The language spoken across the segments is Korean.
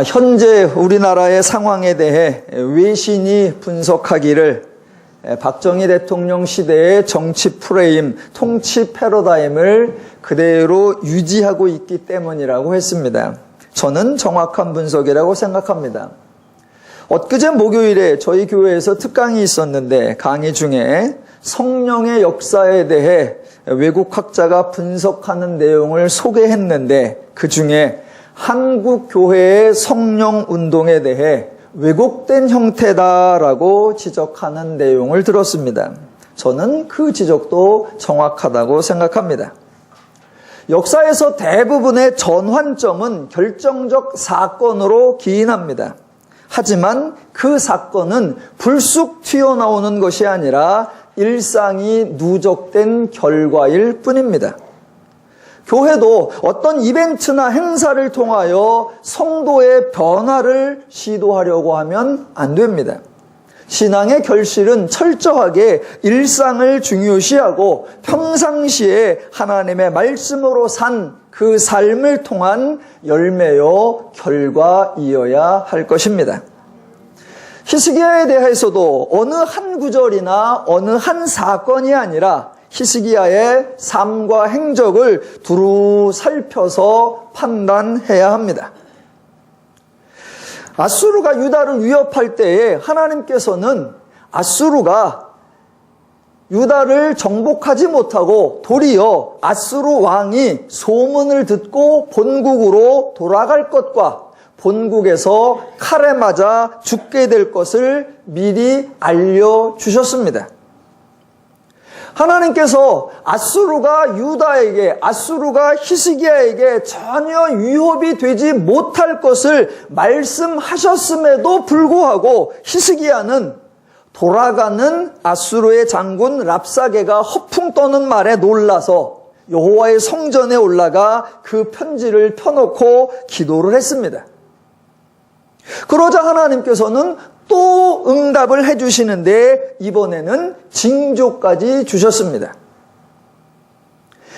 현재 우리나라의 상황에 대해 외신이 분석하기를 박정희 대통령 시대의 정치 프레임, 통치 패러다임을 그대로 유지하고 있기 때문이라고 했습니다. 저는 정확한 분석이라고 생각합니다. 엊그제 목요일에 저희 교회에서 특강이 있었는데 강의 중에 성령의 역사에 대해 외국 학자가 분석하는 내용을 소개했는데 그 중에 한국 교회의 성령 운동에 대해 왜곡된 형태다라고 지적하는 내용을 들었습니다. 저는 그 지적도 정확하다고 생각합니다. 역사에서 대부분의 전환점은 결정적 사건으로 기인합니다. 하지만 그 사건은 불쑥 튀어나오는 것이 아니라 일상이 누적된 결과일 뿐입니다. 교회도 어떤 이벤트나 행사를 통하여 성도의 변화를 시도하려고 하면 안 됩니다. 신앙의 결실은 철저하게 일상을 중요시하고 평상시에 하나님의 말씀으로 산 그 삶을 통한 열매요 결과이어야 할 것입니다. 히스기야에 대해서도 어느 한 구절이나 어느 한 사건이 아니라 히스기야의 삶과 행적을 두루 살펴서 판단해야 합니다. 아수르가 유다를 위협할 때에 하나님께서는 아수르가 유다를 정복하지 못하고 도리어 아수르 왕이 소문을 듣고 본국으로 돌아갈 것과 본국에서 칼에 맞아 죽게 될 것을 미리 알려주셨습니다. 하나님께서 아수르가 유다에게, 아수르가 히스기야에게 전혀 위협이 되지 못할 것을 말씀하셨음에도 불구하고 히스기야는 돌아가는 아수르의 장군 랍사게가 허풍 떠는 말에 놀라서 여호와의 성전에 올라가 그 편지를 펴놓고 기도를 했습니다. 그러자 하나님께서는 또 응답을 해주시는데 이번에는 징조까지 주셨습니다.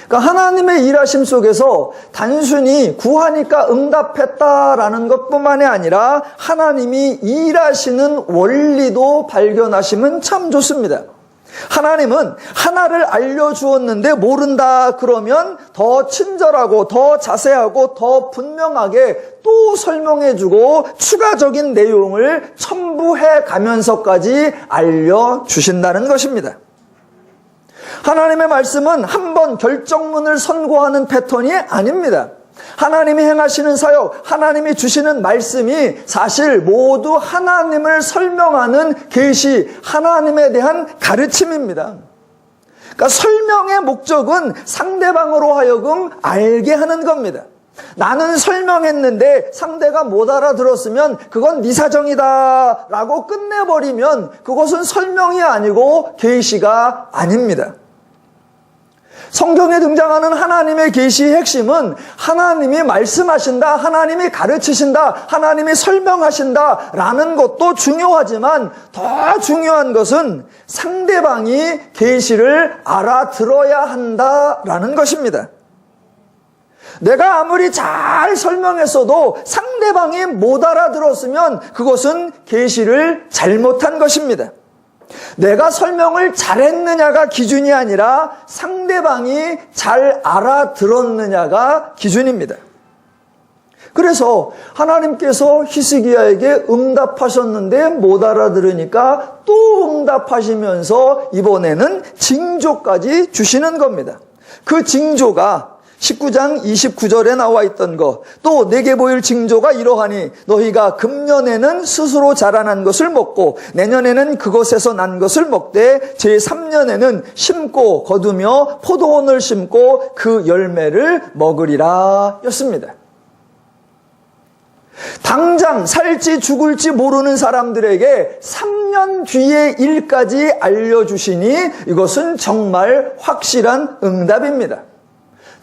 그러니까 하나님의 일하심 속에서 단순히 구하니까 응답했다라는 것뿐만이 아니라 하나님이 일하시는 원리도 발견하시면 참 좋습니다. 하나님은 하나를 알려주었는데 모른다 그러면 더 친절하고 더 자세하고 더 분명하게 또 설명해주고 추가적인 내용을 첨부해 가면서까지 알려주신다는 것입니다. 하나님의 말씀은 한 번 결정문을 선고하는 패턴이 아닙니다. 하나님이 행하시는 사역, 하나님이 주시는 말씀이 사실 모두 하나님을 설명하는 계시, 하나님에 대한 가르침입니다. 그러니까 설명의 목적은 상대방으로 하여금 알게 하는 겁니다. 나는 설명했는데 상대가 못 알아들었으면 그건 네 사정이다 라고 끝내버리면 그것은 설명이 아니고 계시가 아닙니다. 성경에 등장하는 하나님의 계시의 핵심은 하나님이 말씀하신다, 하나님이 가르치신다, 하나님이 설명하신다 라는 것도 중요하지만 더 중요한 것은 상대방이 계시를 알아들어야 한다라는 것입니다. 내가 아무리 잘 설명했어도 상대방이 못 알아들었으면 그것은 계시를 잘못한 것입니다. 내가 설명을 잘했느냐가 기준이 아니라 상대방이 잘 알아들었느냐가 기준입니다. 그래서 하나님께서 히스기야에게 응답하셨는데 못 알아들으니까 또 응답하시면서 이번에는 징조까지 주시는 겁니다. 그 징조가 19장 29절에 나와 있던 것, 또 내게 보일 징조가 이러하니 너희가 금년에는 스스로 자라난 것을 먹고 내년에는 그것에서 난 것을 먹되 제3년에는 심고 거두며 포도원을 심고 그 열매를 먹으리라 였습니다. 당장 살지 죽을지 모르는 사람들에게 3년 뒤의 일까지 알려주시니 이것은 정말 확실한 응답입니다.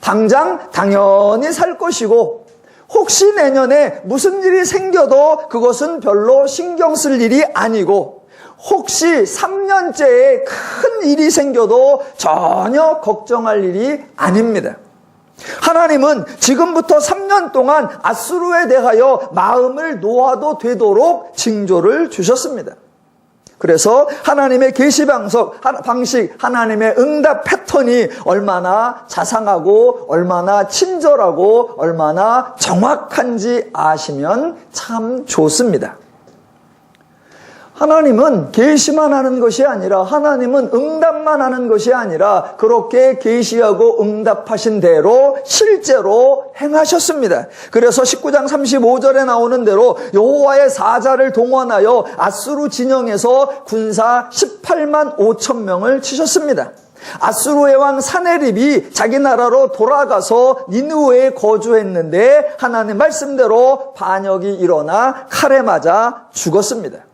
당장 당연히 살 것이고 혹시 내년에 무슨 일이 생겨도 그것은 별로 신경 쓸 일이 아니고 혹시 3년째에 큰 일이 생겨도 전혀 걱정할 일이 아닙니다. 하나님은 지금부터 3년 동안 앗수르에 대하여 마음을 놓아도 되도록 징조를 주셨습니다. 그래서 하나님의 계시 방식, 하나님의 응답 패턴이 얼마나 자상하고 얼마나 친절하고 얼마나 정확한지 아시면 참 좋습니다. 하나님은 계시만 하는 것이 아니라, 하나님은 응답만 하는 것이 아니라 그렇게 계시하고 응답하신 대로 실제로 행하셨습니다. 그래서 19장 35절에 나오는 대로 여호와의 사자를 동원하여 앗수르 진영에서 군사 18만 5천 명을 치셨습니다. 앗수르의 왕 사네립이 자기 나라로 돌아가서 니느웨에 거주했는데 하나님 말씀대로 반역이 일어나 칼에 맞아 죽었습니다.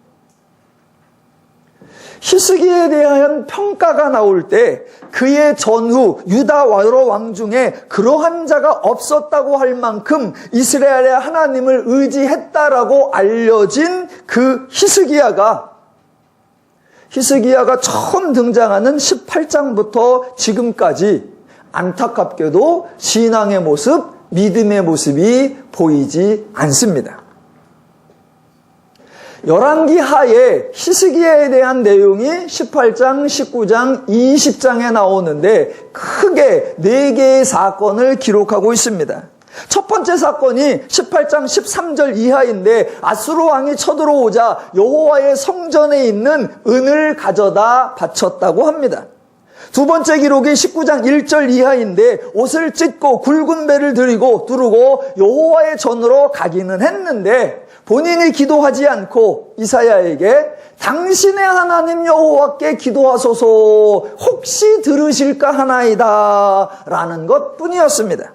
히스기야에 대한 평가가 나올 때 그의 전후 유다 여러 왕 중에 그러한 자가 없었다고 할 만큼 이스라엘의 하나님을 의지했다라고 알려진 그 히스기야가 처음 등장하는 18장부터 지금까지 안타깝게도 신앙의 모습, 믿음의 모습이 보이지 않습니다. 열왕기 하에 히스기야에 대한 내용이 18장, 19장, 20장에 나오는데 크게 4개의 사건을 기록하고 있습니다. 첫 번째 사건이 18장 13절 이하인데 앗수르 왕이 쳐들어오자 여호와의 성전에 있는 은을 가져다 바쳤다고 합니다. 두 번째 기록이 19장 1절 이하인데 옷을 찢고 굵은 배를 들고 두르고 여호와의 전으로 가기는 했는데 본인이 기도하지 않고 이사야에게 당신의 하나님 여호와께 기도하소서 혹시 들으실까 하나이다 라는 것뿐이었습니다.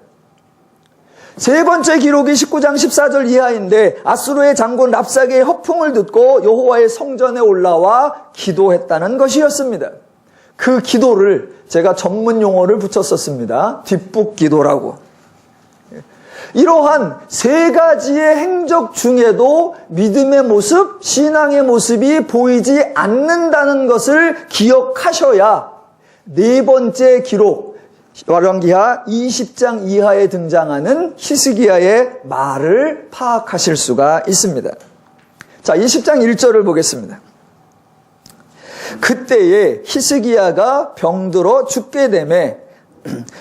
세 번째 기록이 19장 14절 이하인데 앗수르의 장군 랍사게의 허풍을 듣고 여호와의 성전에 올라와 기도했다는 것이었습니다. 그 기도를 제가 전문 용어를 붙였었습니다. 뒷북 기도라고. 이러한 세 가지의 행적 중에도 믿음의 모습, 신앙의 모습이 보이지 않는다는 것을 기억하셔야 네 번째 기록, 열왕기하 20장 이하에 등장하는 히스기야의 말을 파악하실 수가 있습니다. 자, 20장 1절을 보겠습니다. 그때에 히스기야가 병들어 죽게 되매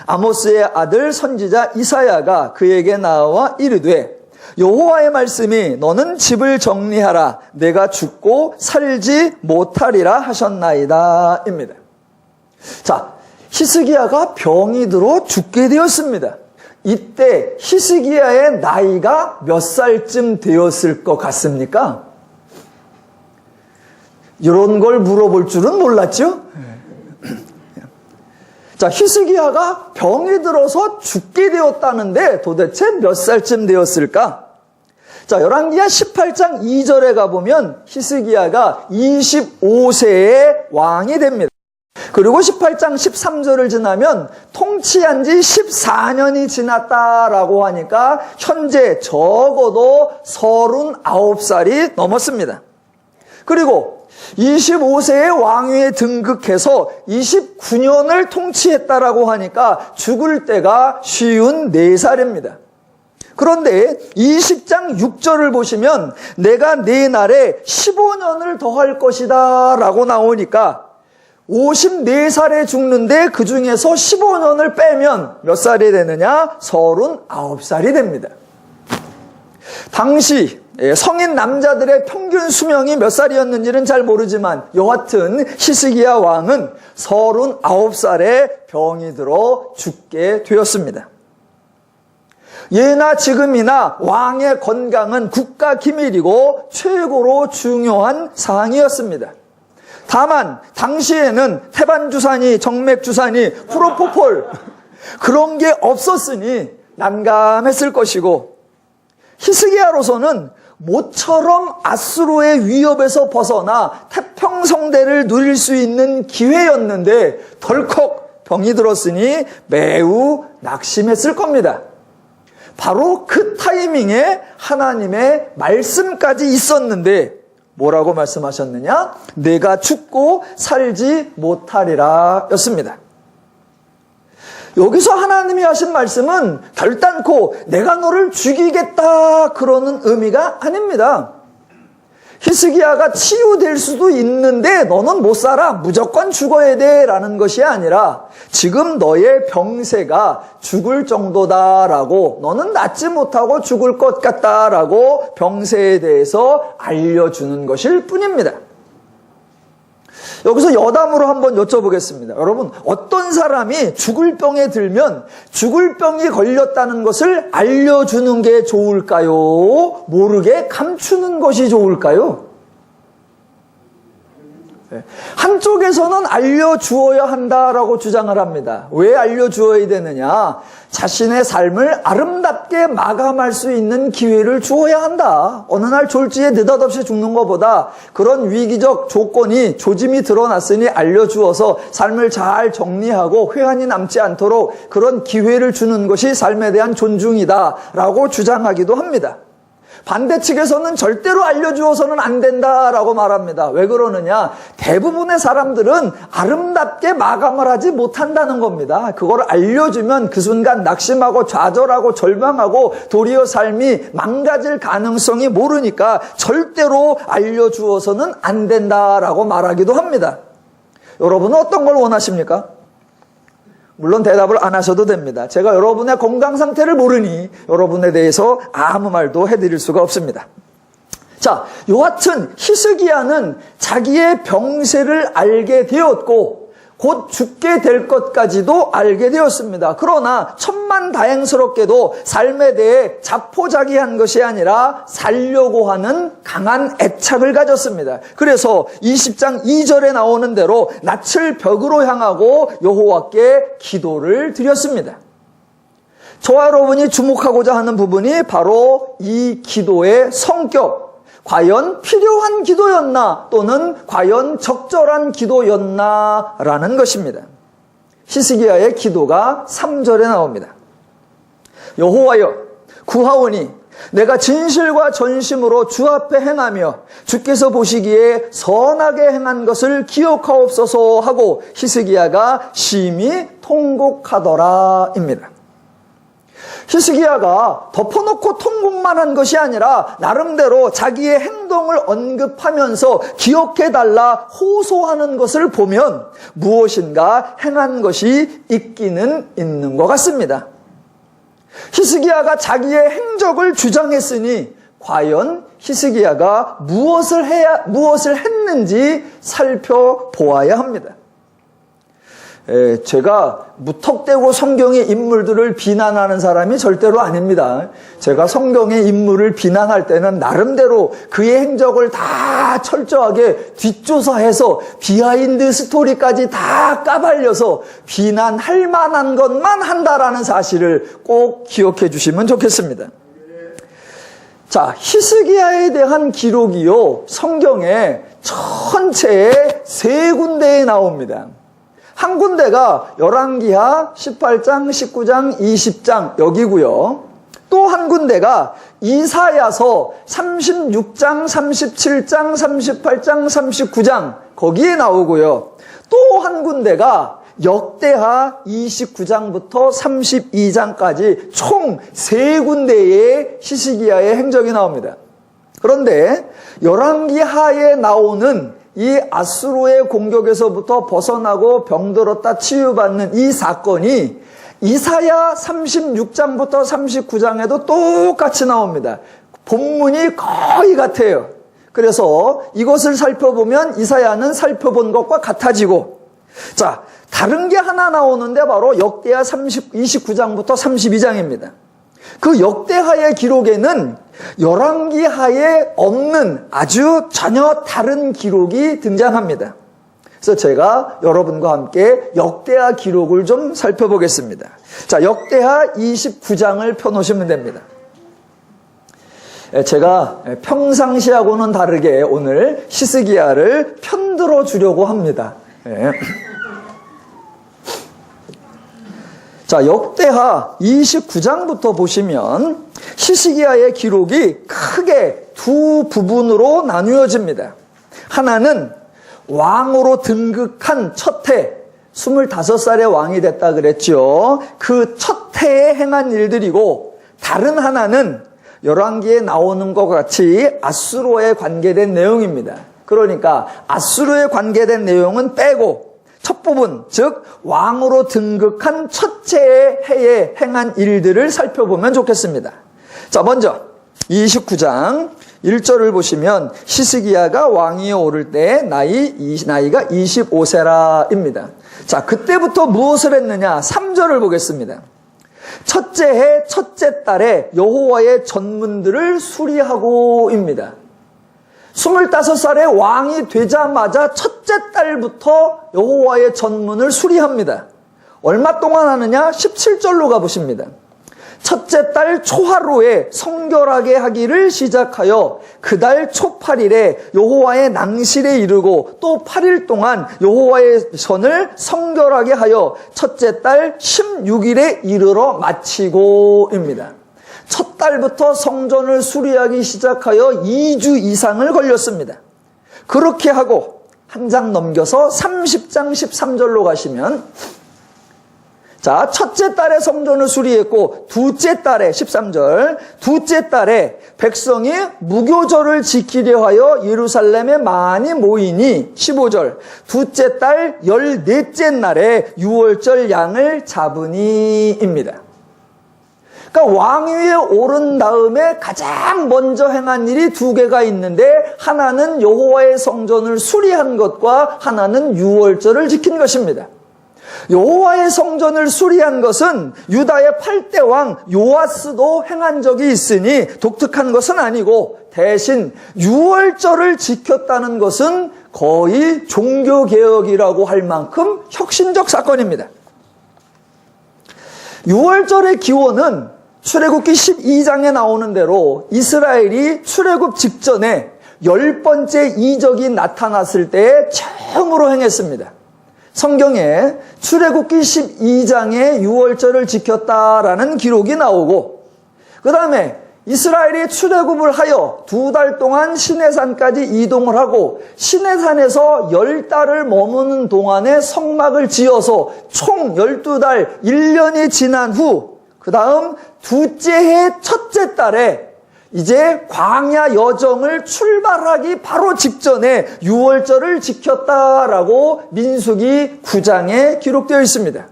아모스의 아들 선지자 이사야가 그에게 나와 이르되 여호와의 말씀이 너는 집을 정리하라 내가 죽고 살지 못하리라 하셨나이다 입니다. 자, 히스기야가 병이 들어 죽게 되었습니다. 이때 히스기야의 나이가 몇 살쯤 되었을 것 같습니까? 이런 걸 물어볼 줄은 몰랐죠? 자, 히스기야가 병이 들어서 죽게 되었다는데 도대체 몇 살쯤 되었을까? 자, 열왕기하 18장 2절에 가보면 히스기야가 25세의 왕이 됩니다. 그리고 18장 13절을 지나면 통치한 지 14년이 지났다라고 하니까 현재 적어도 39살이 넘었습니다. 그리고 25세의 왕위에 등극해서 29년을 통치했다라고 하니까 죽을 때가 54살입니다. 그런데 20장 6절을 보시면 내가 내 날에 15년을 더할 것이다 라고 나오니까 54살에 죽는데 그 중에서 15년을 빼면 몇 살이 되느냐? 39살이 됩니다. 당시 성인 남자들의 평균 수명이 몇 살이었는지는 잘 모르지만 여하튼 히스기야 왕은 39살에 병이 들어 죽게 되었습니다. 예나 지금이나 왕의 건강은 국가 기밀이고 최고로 중요한 사항이었습니다. 다만 당시에는 태반주사니 정맥주사니 프로포폴 그런 게 없었으니 난감했을 것이고 히스기야로서는 모처럼 앗수르의 위협에서 벗어나 태평성대를 누릴 수 있는 기회였는데 덜컥 병이 들었으니 매우 낙심했을 겁니다. 바로 그 타이밍에 하나님의 말씀까지 있었는데 뭐라고 말씀하셨느냐? 내가 죽고 살지 못하리라 였습니다. 여기서 하나님이 하신 말씀은 결단코 내가 너를 죽이겠다 그러는 의미가 아닙니다. 히스기야가 치유될 수도 있는데 너는 못 살아, 무조건 죽어야 돼 라는 것이 아니라 지금 너의 병세가 죽을 정도다라고, 너는 낫지 못하고 죽을 것 같다라고 병세에 대해서 알려주는 것일 뿐입니다. 여기서 여담으로 한번 여쭤보겠습니다. 여러분, 어떤 사람이 죽을 병에 들면 죽을 병이 걸렸다는 것을 알려주는 게 좋을까요? 모르게 감추는 것이 좋을까요? 한쪽에서는 알려주어야 한다라고 주장을 합니다. 왜 알려주어야 되느냐? 자신의 삶을 아름답게 마감할 수 있는 기회를 주어야 한다. 어느 날 졸지에 느닷없이 죽는 것보다 그런 위기적 조건이, 조짐이 드러났으니 알려주어서 삶을 잘 정리하고 회한이 남지 않도록 그런 기회를 주는 것이 삶에 대한 존중이다라고 주장하기도 합니다. 반대 측에서는 절대로 알려주어서는 안 된다라고 말합니다. 왜 그러느냐? 대부분의 사람들은 아름답게 마감을 하지 못한다는 겁니다. 그걸 알려주면 그 순간 낙심하고 좌절하고 절망하고 도리어 삶이 망가질 가능성이 모르니까 절대로 알려주어서는 안 된다라고 말하기도 합니다. 여러분은 어떤 걸 원하십니까? 물론 대답을 안 하셔도 됩니다. 제가 여러분의 건강 상태를 모르니 여러분에 대해서 아무 말도 해드릴 수가 없습니다. 자, 여하튼 히스기야는 자기의 병세를 알게 되었고 곧 죽게 될 것까지도 알게 되었습니다. 그러나 천만다행스럽게도 삶에 대해 자포자기한 것이 아니라 살려고 하는 강한 애착을 가졌습니다. 그래서 20장 2절에 나오는 대로 낯을 벽으로 향하고 여호와께 기도를 드렸습니다. 저와 여러분이 주목하고자 하는 부분이 바로 이 기도의 성격, 과연 필요한 기도였나 또는 과연 적절한 기도였나 라는 것입니다. 히스기야의 기도가 3절에 나옵니다. 여호와여, 구하오니 내가 진실과 전심으로 주 앞에 행하며 주께서 보시기에 선하게 행한 것을 기억하옵소서 하고 히스기야가 심히 통곡하더라입니다. 히스기야가 덮어놓고 통곡만 한 것이 아니라 나름대로 자기의 행동을 언급하면서 기억해달라 호소하는 것을 보면 무엇인가 행한 것이 있기는 있는 것 같습니다. 히스기야가 자기의 행적을 주장했으니 과연 히스기야가 무엇을 했는지 살펴보아야 합니다. 제가 무턱대고 성경의 인물들을 비난하는 사람이 절대로 아닙니다. 제가 성경의 인물을 비난할 때는 나름대로 그의 행적을 다 철저하게 뒷조사해서 비하인드 스토리까지 다 까발려서 비난할 만한 것만 한다라는 사실을 꼭 기억해 주시면 좋겠습니다. 자, 히스기야에 대한 기록이요, 성경에 전체에 3군데에 나옵니다. 한 군데가 열왕기하 18장, 19장, 20장 여기고요. 또 한 군데가 이사야서 36장, 37장, 38장, 39장 거기에 나오고요. 또 한 군데가 역대하 29장부터 32장까지 총 3군데의 히스기야의 행적이 나옵니다. 그런데 열왕기하에 나오는 이 아수르의 공격에서부터 벗어나고 병들었다 치유받는 이 사건이 이사야 36장부터 39장에도 똑같이 나옵니다. 본문이 거의 같아요. 그래서 이것을 살펴보면 이사야는 살펴본 것과 같아지고, 자, 다른 게 하나 나오는데 바로 역대하 29장부터 32장입니다. 그 역대하의 기록에는 열왕기하에 없는 아주 전혀 다른 기록이 등장합니다. 그래서 제가 여러분과 함께 역대하 기록을 좀 살펴보겠습니다. 자, 역대하 29장을 펴놓으시면 됩니다. 제가 평상시하고는 다르게 오늘 히스기야를 편들어 주려고 합니다. 자, 역대하 29장부터 보시면 히스기야의 기록이 크게 두 부분으로 나누어집니다. 하나는 왕으로 등극한 첫 해, 25살에 왕이 됐다 그랬죠. 그 첫 해에 행한 일들이고, 다른 하나는 열왕기에 나오는 것 같이 아수르에 관계된 내용입니다. 그러니까 아수르에 관계된 내용은 빼고 첫 부분, 즉 왕으로 등극한 첫째 해에 행한 일들을 살펴보면 좋겠습니다. 자, 먼저 29장 1절을 보시면 히스기야가 왕위에 오를 때 나이가 25세라입니다. 자, 그때부터 무엇을 했느냐? 3절을 보겠습니다. 첫째 해 첫째 달에 여호와의 전문들을 수리하고입니다. 25살에 왕이 되자마자 첫째 달부터 여호와의 전문을 수리합니다. 얼마 동안 하느냐? 17절로 가보십니다. 첫째 달 초하루에 성결하게 하기를 시작하여 그달 초 8일에 여호와의 낭실에 이르고 또 8일 동안 여호와의 전을 성결하게 하여 첫째 달 16일에 이르러 마치고입니다. 첫 달부터 성전을 수리하기 시작하여 2주 이상을 걸렸습니다. 그렇게 하고 한 장 넘겨서 30장 13절로 가시면, 자, 첫째 달에 성전을 수리했고 둘째 달에 13절, 둘째 달에 백성이 무교절을 지키려 하여 예루살렘에 많이 모이니 15절, 둘째 달 14째 날에 유월절 양을 잡으니입니다. 그러니까 왕위에 오른 다음에 가장 먼저 행한 일이 두 개가 있는데, 하나는 여호와의 성전을 수리한 것과 하나는 유월절을 지킨 것입니다. 여호와의 성전을 수리한 것은 유다의 8대 왕 요아스도 행한 적이 있으니 독특한 것은 아니고, 대신 유월절을 지켰다는 것은 거의 종교개혁이라고 할 만큼 혁신적 사건입니다. 유월절의 기원은 출애굽기 12장에 나오는 대로 이스라엘이 출애굽 직전에 10번째 이적이 나타났을 때 처음으로 행했습니다. 성경에 출애굽기 12장에 유월절을 지켰다라는 기록이 나오고, 그 다음에 이스라엘이 출애굽을 하여 2달 동안 시내산까지 이동을 하고 시내산에서 10달을 머무는 동안에 성막을 지어서 총 12달 1년이 지난 후, 그 다음 둘째 해 첫째 달에 이제 광야 여정을 출발하기 바로 직전에 유월절을 지켰다라고 민수기 9장에 기록되어 있습니다.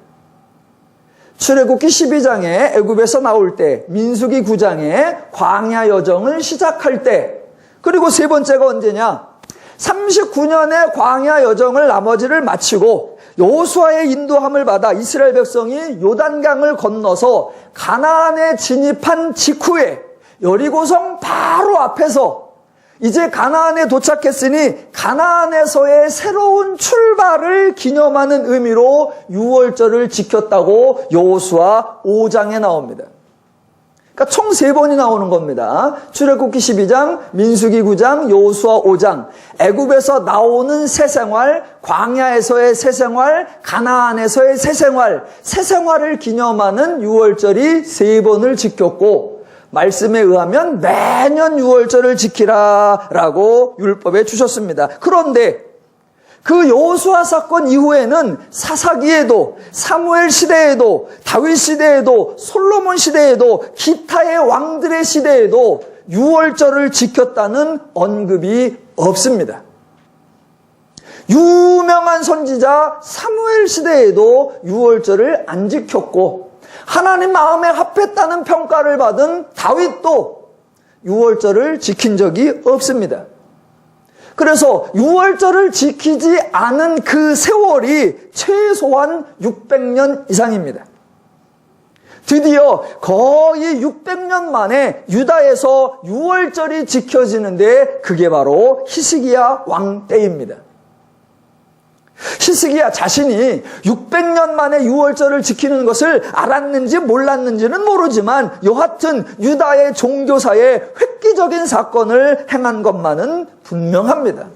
출애굽기 12장에 애굽에서 나올 때, 민수기 9장에 광야 여정을 시작할 때, 그리고 세 번째가 언제냐? 39년의 광야 여정을 나머지를 마치고 여호수아의 인도함을 받아 이스라엘 백성이 요단강을 건너서 가나안에 진입한 직후에 여리고성 바로 앞에서 이제 가나안에 도착했으니 가나안에서의 새로운 출발을 기념하는 의미로 유월절을 지켰다고 여호수아 5장에 나옵니다. 그러니까 총 3번이 나오는 겁니다. 출애굽기 12장, 민수기 9장, 여호수아 5장. 애굽에서 나오는 새 생활, 광야에서의 새 생활, 가나안에서의 새 생활, 새 생활을 기념하는 유월절이 3번을 지켰고, 말씀에 의하면 매년 유월절을 지키라라고 율법에 주셨습니다. 그런데 그 여호수아 사건 이후에는 사사기에도, 사무엘 시대에도, 다윗 시대에도, 솔로몬 시대에도, 기타의 왕들의 시대에도 유월절을 지켰다는 언급이 없습니다. 유명한 선지자 사무엘 시대에도 유월절을 안 지켰고, 하나님 마음에 합했다는 평가를 받은 다윗도 유월절을 지킨 적이 없습니다. 그래서 유월절을 지키지 않은 그 세월이 최소한 600년 이상입니다. 드디어 거의 600년 만에 유다에서 유월절이 지켜지는데 그게 바로 히스기야 왕 때입니다. 히스기야 자신이 600년 만에 유월절을 지키는 것을 알았는지 몰랐는지는 모르지만 여하튼 유다의 종교사에 획기적인 사건을 행한 것만은 분명합니다.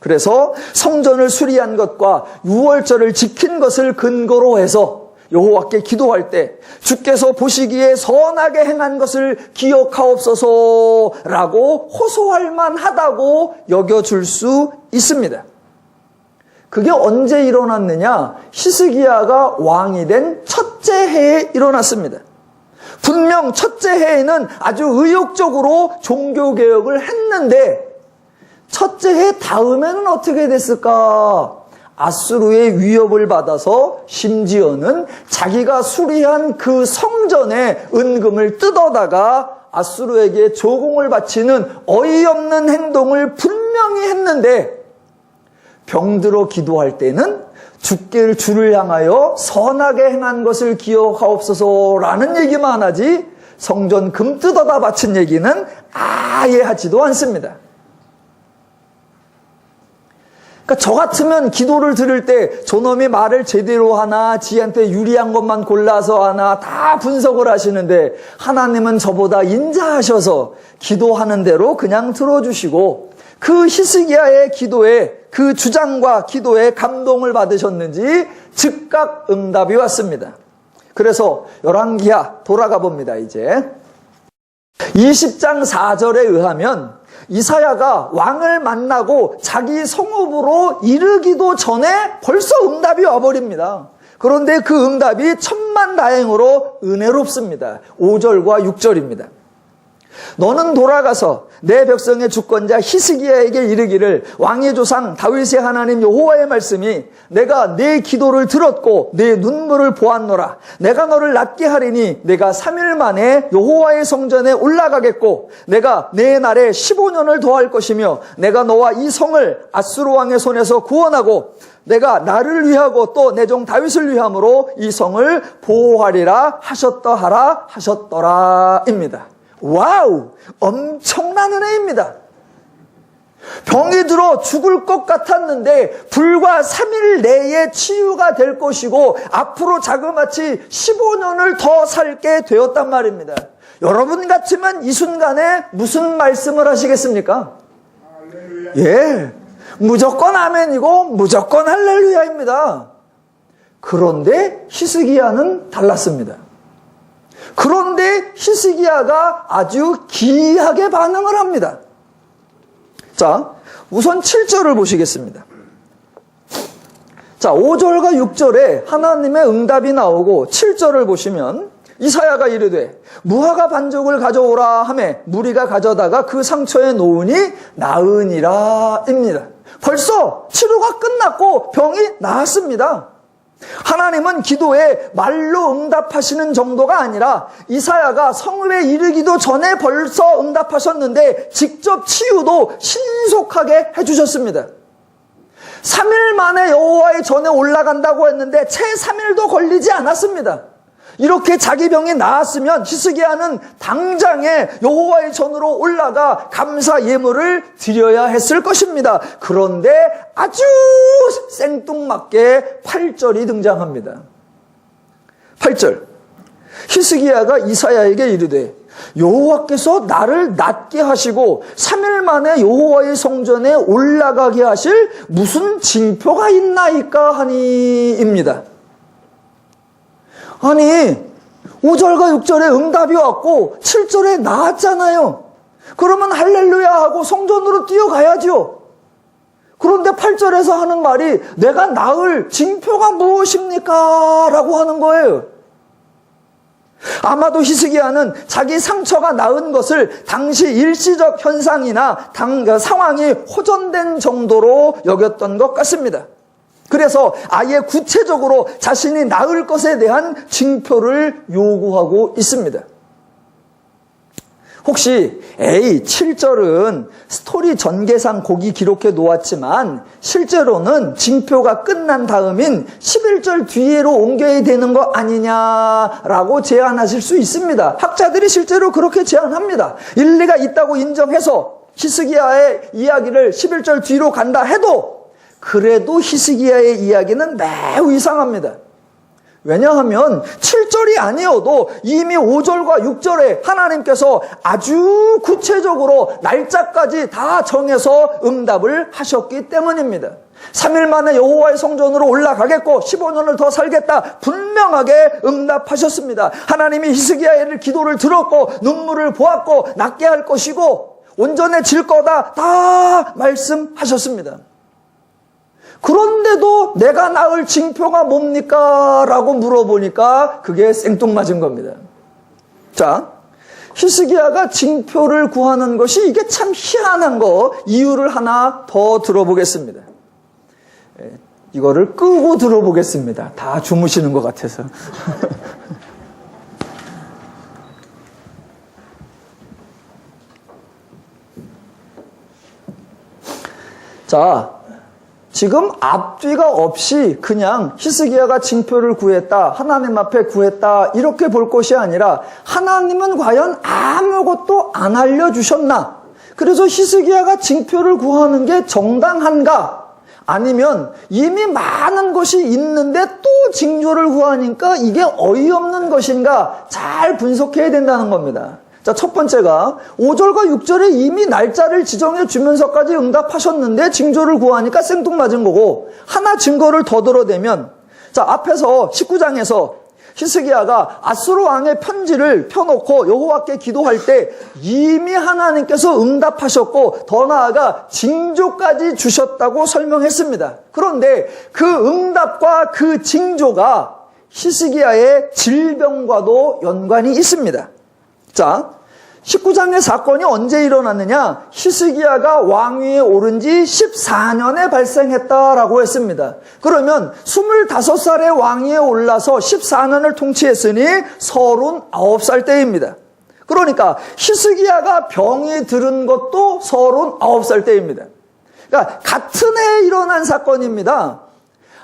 그래서 성전을 수리한 것과 유월절을 지킨 것을 근거로 해서 여호와께 기도할 때 주께서 보시기에 선하게 행한 것을 기억하옵소서라고 호소할 만하다고 여겨줄 수 있습니다. 그게 언제 일어났느냐? 히스기야가 왕이 된 첫째 해에 일어났습니다. 분명 첫째 해에는 아주 의욕적으로 종교개혁을 했는데 첫째 해 다음에는 어떻게 됐을까? 아수르의 위협을 받아서 심지어는 자기가 수리한 그 성전의 은금을 뜯어다가 아수르에게 조공을 바치는 어이없는 행동을 분명히 했는데 병들어 기도할 때는 주께 주를 향하여 선하게 행한 것을 기억하옵소서라는 얘기만 하지 성전 금 뜯어다 바친 얘기는 아예 하지도 않습니다. 그러니까 저 같으면 기도를 들을 때 저놈이 말을 제대로 하나, 지한테 유리한 것만 골라서 하나 다 분석을 하시는데 하나님은 저보다 인자하셔서 기도하는 대로 그냥 들어주시고 그 히스기야의 기도에 그 주장과 기도에 감동을 받으셨는지 즉각 응답이 왔습니다. 그래서 열왕기하 돌아가 봅니다. 이제 20장 4절에 의하면 이사야가 왕을 만나고 자기 성읍으로 이르기도 전에 벌써 응답이 와버립니다. 그런데 그 응답이 천만다행으로 은혜롭습니다. 5절과 6절입니다. 너는 돌아가서 내 백성의 주권자 히스기야에게 이르기를 왕의 조상 다윗의 하나님 여호와의 말씀이 내가 내 기도를 들었고 내 눈물을 보았노라. 내가 너를 낫게 하리니 내가 3일 만에 여호와의 성전에 올라가겠고 내가 내 날에 15년을 더할 것이며 내가 너와 이 성을 아수르 왕의 손에서 구원하고 내가 나를 위하고 또 내 종 다윗을 위함으로 이 성을 보호하리라 하셨더라입니다. 와우! 엄청난 은혜입니다. 병이 들어 죽을 것 같았는데 불과 3일 내에 치유가 될 것이고 앞으로 자그마치 15년을 더 살게 되었단 말입니다. 여러분 같으면 이 순간에 무슨 말씀을 하시겠습니까? 예, 무조건 아멘이고 무조건 할렐루야입니다. 그런데 히스기야는 달랐습니다. 그런데 히스기야가 아주 기이하게 반응을 합니다. 자, 우선 7절을 보시겠습니다. 자, 5절과 6절에 하나님의 응답이 나오고 7절을 보시면 이사야가 이르되 무화과 반죽을 가져오라 하매 무리가 가져다가 그 상처에 놓으니 나으니라입니다. 벌써 치료가 끝났고 병이 나았습니다. 하나님은 기도에 말로 응답하시는 정도가 아니라 이사야가 성읍에 이르기도 전에 벌써 응답하셨는데 직접 치유도 신속하게 해주셨습니다. 3일 만에 여호와의 전에 올라간다고 했는데 채 3일도 걸리지 않았습니다. 이렇게 자기 병이 나았으면 히스기야는 당장에 여호와의 전으로 올라가 감사 예물을 드려야 했을 것입니다. 그런데 아주 생뚱맞게 8절이 등장합니다. 8절 히스기야가 이사야에게 이르되 여호와께서 나를 낫게 하시고 3일 만에 여호와의 성전에 올라가게 하실 무슨 징표가 있나이까 하니입니다. 아니 5절과 6절에 응답이 왔고 7절에 나았잖아요. 그러면 할렐루야 하고 성전으로 뛰어가야죠. 그런데 8절에서 하는 말이 내가 나을 징표가 무엇입니까? 라고 하는 거예요. 아마도 히스기야는 자기 상처가 나은 것을 당시 일시적 현상이나 상황이 호전된 정도로 여겼던 것 같습니다. 그래서 아예 구체적으로 자신이 나을 것에 대한 징표를 요구하고 있습니다. 혹시 7절은 스토리 전개상 곡이 기록해 놓았지만 실제로는 징표가 끝난 다음인 11절 뒤로 옮겨야 되는 거 아니냐라고 제안하실 수 있습니다. 학자들이 실제로 그렇게 제안합니다. 일리가 있다고 인정해서 히스기야의 이야기를 11절 뒤로 간다 해도 그래도 히스기야의 이야기는 매우 이상합니다. 왜냐하면 7절이 아니어도 이미 5절과 6절에 하나님께서 아주 구체적으로 날짜까지 다 정해서 응답을 하셨기 때문입니다. 3일 만에 여호와의 성전으로 올라가겠고 15년을 더 살겠다 분명하게 응답하셨습니다. 하나님이 히스기야의 기도를 들었고 눈물을 보았고 낫게 할 것이고 온전해질 거다 다 말씀하셨습니다. 그런데도 내가 낳을 징표가 뭡니까? 라고 물어보니까 그게 생뚱맞은 겁니다. 자, 히스기야가 징표를 구하는 것이 이게 참 희한한 거, 이유를 하나 더 들어보겠습니다. 이거를 끄고 들어보겠습니다. 다 주무시는 것 같아서. 자, 지금 앞뒤가 없이 그냥 히스기야가 징표를 구했다, 하나님 앞에 구했다, 이렇게 볼 것이 아니라 하나님은 과연 아무것도 안 알려주셨나? 그래서 히스기야가 징표를 구하는 게 정당한가? 아니면 이미 많은 것이 있는데 또 징조를 구하니까 이게 어이없는 것인가? 잘 분석해야 된다는 겁니다. 자, 첫 번째가 5절과 6절에 이미 날짜를 지정해 주면서까지 응답하셨는데 징조를 구하니까 생뚱맞은 거고, 하나 증거를 더 들어대면, 자, 앞에서 19장에서 히스기야가 아수르 왕의 편지를 펴놓고 여호와께 기도할 때 이미 하나님께서 응답하셨고 더 나아가 징조까지 주셨다고 설명했습니다. 그런데 그 응답과 그 징조가 히스기야의 질병과도 연관이 있습니다. 자, 19장의 사건이 언제 일어났느냐? 히스기야가 왕위에 오른 지 14년에 발생했다라고 했습니다. 그러면 25살의 왕위에 올라서 14년을 통치했으니 39살 때입니다. 그러니까 히스기야가 병이 들은 것도 39살 때입니다. 그러니까 같은 해에 일어난 사건입니다.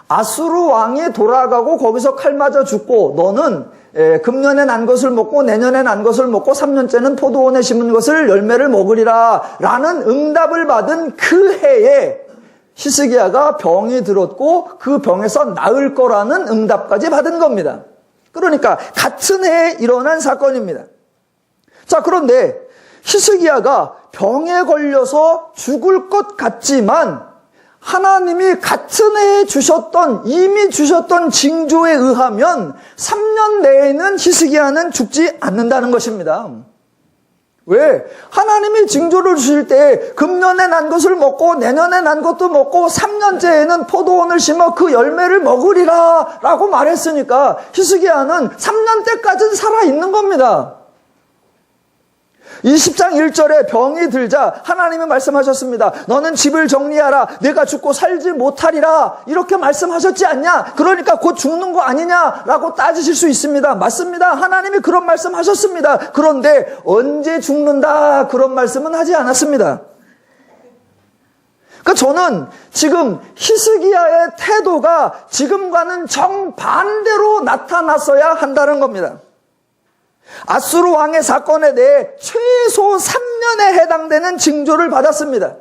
아수르 왕이 돌아가고 거기서 칼 맞아 죽고 너는 금년에 난 것을 먹고 내년에 난 것을 먹고 3년째는 포도원에 심은 것을 열매를 먹으리라 라는 응답을 받은 그 해에 히스기야가 병이 들었고 그 병에서 나을 거라는 응답까지 받은 겁니다. 그러니까 같은 해에 일어난 사건입니다. 자, 그런데 히스기야가 병에 걸려서 죽을 것 같지만 하나님이 같은 해에 이미 주셨던 징조에 의하면 3년 내에는 히스기야는 죽지 않는다는 것입니다. 왜? 하나님이 징조를 주실 때 금년에 난 것을 먹고 내년에 난 것도 먹고 3년째에는 포도원을 심어 그 열매를 먹으리라 라고 말했으니까 히스기야는 3년 때까지는 살아있는 겁니다. 20장 1절에 병이 들자 하나님이 말씀하셨습니다. 너는 집을 정리하라. 내가 죽고 살지 못하리라. 이렇게 말씀하셨지 않냐? 그러니까 곧 죽는 거 아니냐라고 따지실 수 있습니다. 맞습니다. 하나님이 그런 말씀하셨습니다. 그런데 언제 죽는다 그런 말씀은 하지 않았습니다. 그러니까 저는 지금 히스기야의 태도가 지금과는 정반대로 나타났어야 한다는 겁니다. 아수르 왕의 사건에 대해 최소 3년에 해당되는 징조를 받았습니다.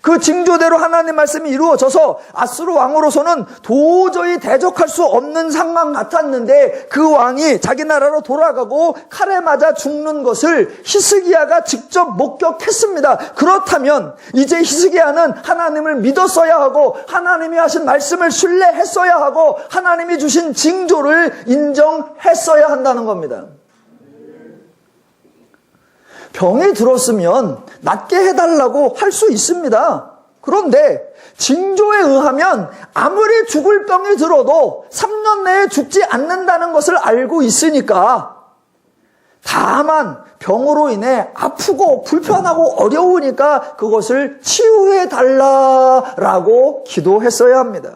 그 징조대로 하나님 말씀이 이루어져서 아수르 왕으로서는 도저히 대적할 수 없는 상황 같았는데 그 왕이 자기 나라로 돌아가고 칼에 맞아 죽는 것을 히스기야가 직접 목격했습니다. 그렇다면 이제 히스기야는 하나님을 믿었어야 하고 하나님이 하신 말씀을 신뢰했어야 하고 하나님이 주신 징조를 인정했어야 한다는 겁니다. 병이 들었으면 낫게 해달라고 할 수 있습니다. 그런데 징조에 의하면 아무리 죽을 병이 들어도 3년 내에 죽지 않는다는 것을 알고 있으니까 다만 병으로 인해 아프고 불편하고 어려우니까 그것을 치유해 달라라고 기도했어야 합니다.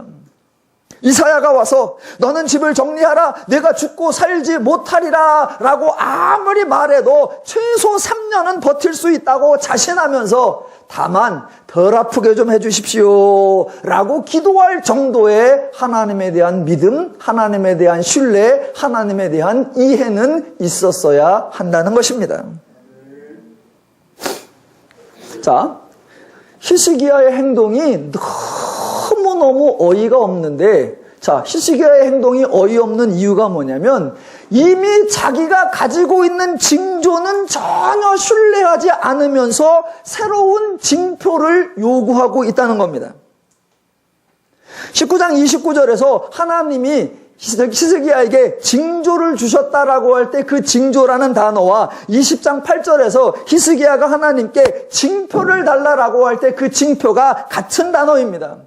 이사야가 와서 너는 집을 정리하라. 내가 죽고 살지 못하리라 라고 아무리 말해도 최소 3년은 버틸 수 있다고 자신하면서 다만 덜 아프게 좀 해주십시오 라고 기도할 정도의 하나님에 대한 믿음, 하나님에 대한 신뢰, 하나님에 대한 이해는 있었어야 한다는 것입니다. 자, 히스기야의 행동이 너무너무 어이가 없는데, 자, 히스기야의 행동이 어이없는 이유가 뭐냐면 이미 자기가 가지고 있는 징조는 전혀 신뢰하지 않으면서 새로운 징표를 요구하고 있다는 겁니다. 19장 29절에서 하나님이 히스기야에게 징조를 주셨다라고 할 때 그 징조라는 단어와 20장 8절에서 히스기야가 하나님께 징표를 달라라고 할 때 그 징표가 같은 단어입니다.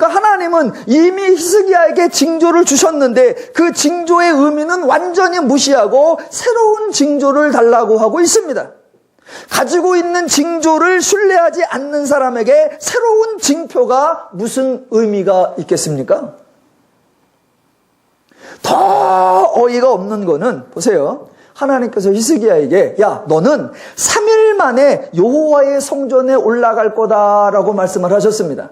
그러니까 하나님은 이미 히스기야에게 징조를 주셨는데 그 징조의 의미는 완전히 무시하고 새로운 징조를 달라고 하고 있습니다. 가지고 있는 징조를 신뢰하지 않는 사람에게 새로운 징표가 무슨 의미가 있겠습니까? 더 어이가 없는 거는 보세요. 하나님께서 히스기야에게 야 너는 3일 만에 여호와의 성전에 올라갈 거다라고 말씀을 하셨습니다.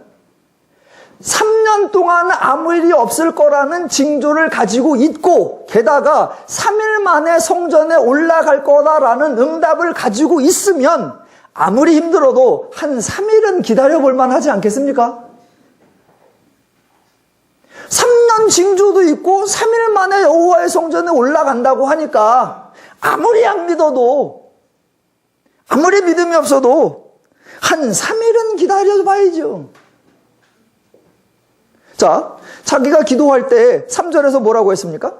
3년 동안 아무 일이 없을 거라는 징조를 가지고 있고 게다가 3일 만에 성전에 올라갈 거다라는 응답을 가지고 있으면 아무리 힘들어도 한 3일은 기다려볼 만하지 않겠습니까? 3년 징조도 있고 3일 만에 여호와의 성전에 올라간다고 하니까 아무리 안 믿어도 아무리 믿음이 없어도 한 3일은 기다려봐야죠. 자, 자기가 기도할 때 3절에서 뭐라고 했습니까?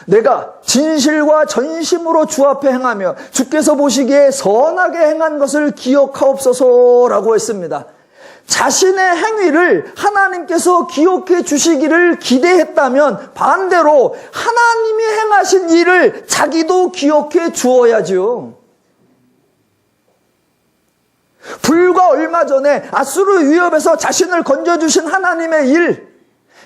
내가 진실과 전심으로 주 앞에 행하며 주께서 보시기에 선하게 행한 것을 기억하옵소서라고 했습니다. 자신의 행위를 하나님께서 기억해 주시기를 기대했다면 반대로 하나님이 행하신 일을 자기도 기억해 주어야죠. 불과 얼마 전에 아수르 위협에서 자신을 건져주신 하나님의 일,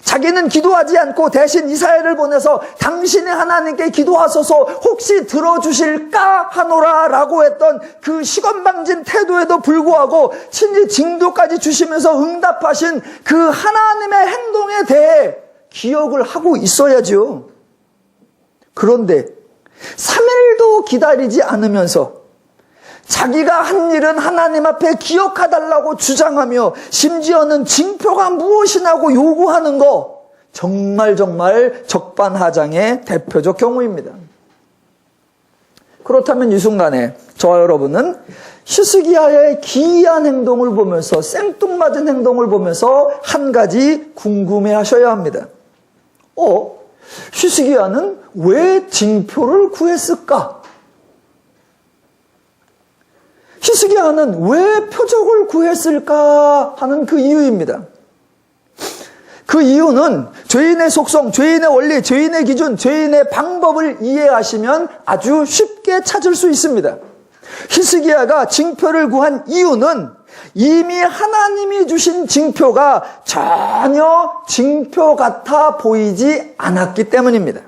자기는 기도하지 않고 대신 이사야를 보내서 당신의 하나님께 기도하소서 혹시 들어주실까 하노라 라고 했던 그 시건방진 태도에도 불구하고 친히 징조까지 주시면서 응답하신 그 하나님의 행동에 대해 기억을 하고 있어야죠. 그런데 3일도 기다리지 않으면서 자기가 한 일은 하나님 앞에 기억해달라고 주장하며 심지어는 징표가 무엇이냐고 요구하는 거 정말 적반하장의 대표적 경우입니다. 그렇다면 이 순간에 저와 여러분은 히스기야의 기이한 행동을 보면서 생뚱맞은 행동을 보면서 한 가지 궁금해하셔야 합니다. 히스기야는 왜 징표를 구했을까? 히스기야는 왜 표적을 구했을까 하는 그 이유입니다. 그 이유는 죄인의 속성, 죄인의 원리, 죄인의 기준, 죄인의 방법을 이해하시면 아주 쉽게 찾을 수 있습니다. 히스기야가 징표를 구한 이유는 이미 하나님이 주신 징표가 전혀 징표 같아 보이지 않았기 때문입니다.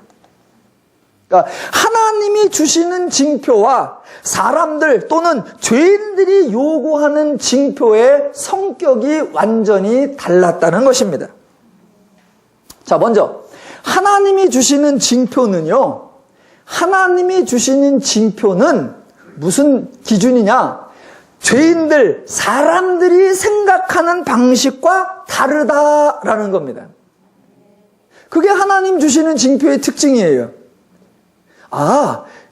그러니까 하나님이 주시는 징표와 사람들 또는 죄인들이 요구하는 징표의 성격이 완전히 달랐다는 것입니다. 자, 먼저 하나님이 주시는 징표는요. 하나님이 주시는 징표는 무슨 기준이냐? 죄인들, 사람들이 생각하는 방식과 다르다라는 겁니다. 그게 하나님 주시는 징표의 특징이에요.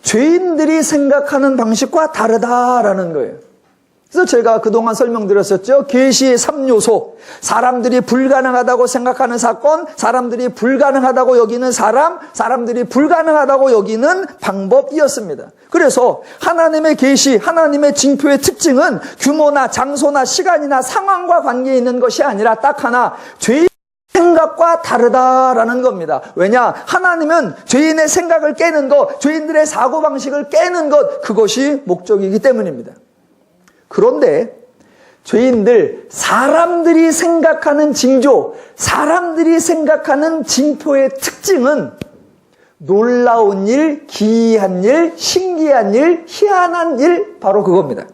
죄인들이 생각하는 방식과 다르다라는 거예요. 그래서 제가 그동안 설명드렸었죠. 계시의 3요소. 사람들이 불가능하다고 생각하는 사건, 사람들이 불가능하다고 여기는 사람, 사람들이 불가능하다고 여기는 방법이었습니다. 그래서 하나님의 계시, 하나님의 징표의 특징은 규모나 장소나 시간이나 상황과 관계 있는 것이 아니라 딱 하나, 죄인 생각과 다르다라는 겁니다. 왜냐? 하나님은 죄인의 생각을 깨는 것, 죄인들의 사고방식을 깨는 것, 그것이 목적이기 때문입니다. 그런데 죄인들, 사람들이 생각하는 징조, 사람들이 생각하는 징표의 특징은 놀라운 일, 기이한 일, 신기한 일, 희한한 일, 바로 그겁니다.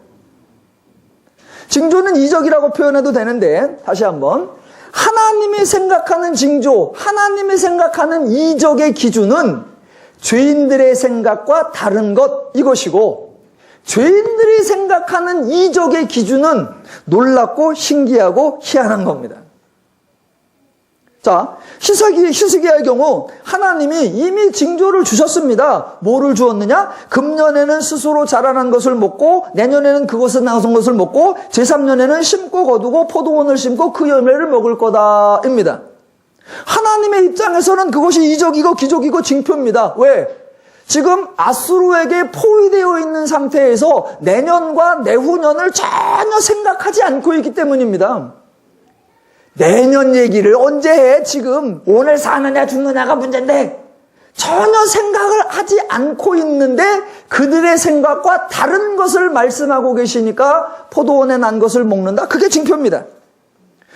징조는 이적이라고 표현해도 되는데 다시 한번 하나님이 생각하는 징조, 하나님이 생각하는 이적의 기준은 죄인들의 생각과 다른 것 이것이고 죄인들이 생각하는 이적의 기준은 놀랍고 신기하고 희한한 겁니다. 자, 히스기야의 경우 하나님이 이미 징조를 주셨습니다. 뭐를 주었느냐? 금년에는 스스로 자라난 것을 먹고 내년에는 그것에 나선 것을 먹고 제3년에는 심고 거두고 포도원을 심고 그 열매를 먹을 거다입니다. 하나님의 입장에서는 그것이 이적이고 기적이고 징표입니다. 왜? 지금 아수르에게 포위되어 있는 상태에서 내년과 내후년을 전혀 생각하지 않고 있기 때문입니다. 내년 얘기를 언제 해? 지금 오늘 사느냐 죽느냐가 문제인데 전혀 생각을 하지 않고 있는데 그들의 생각과 다른 것을 말씀하고 계시니까 포도원에 난 것을 먹는다. 그게 징표입니다.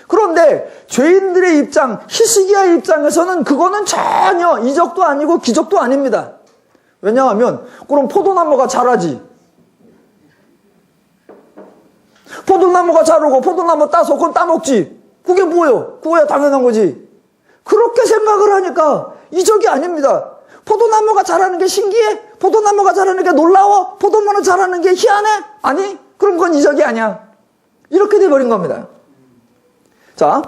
그런데 죄인들의 입장, 히스기야의 입장에서는 그거는 전혀 이적도 아니고 기적도 아닙니다. 왜냐하면 그럼 포도나무가 자라지. 포도나무가 자르고 포도나무 따서 그건 따먹지. 그게 뭐예요? 그거야 당연한 거지. 그렇게 생각을 하니까 이적이 아닙니다. 포도나무가 자라는 게 신기해? 포도나무가 자라는 게 놀라워? 포도나무 자라는 게 희한해? 아니, 그럼 그건 이적이 아니야. 이렇게 돼버린 겁니다. 자,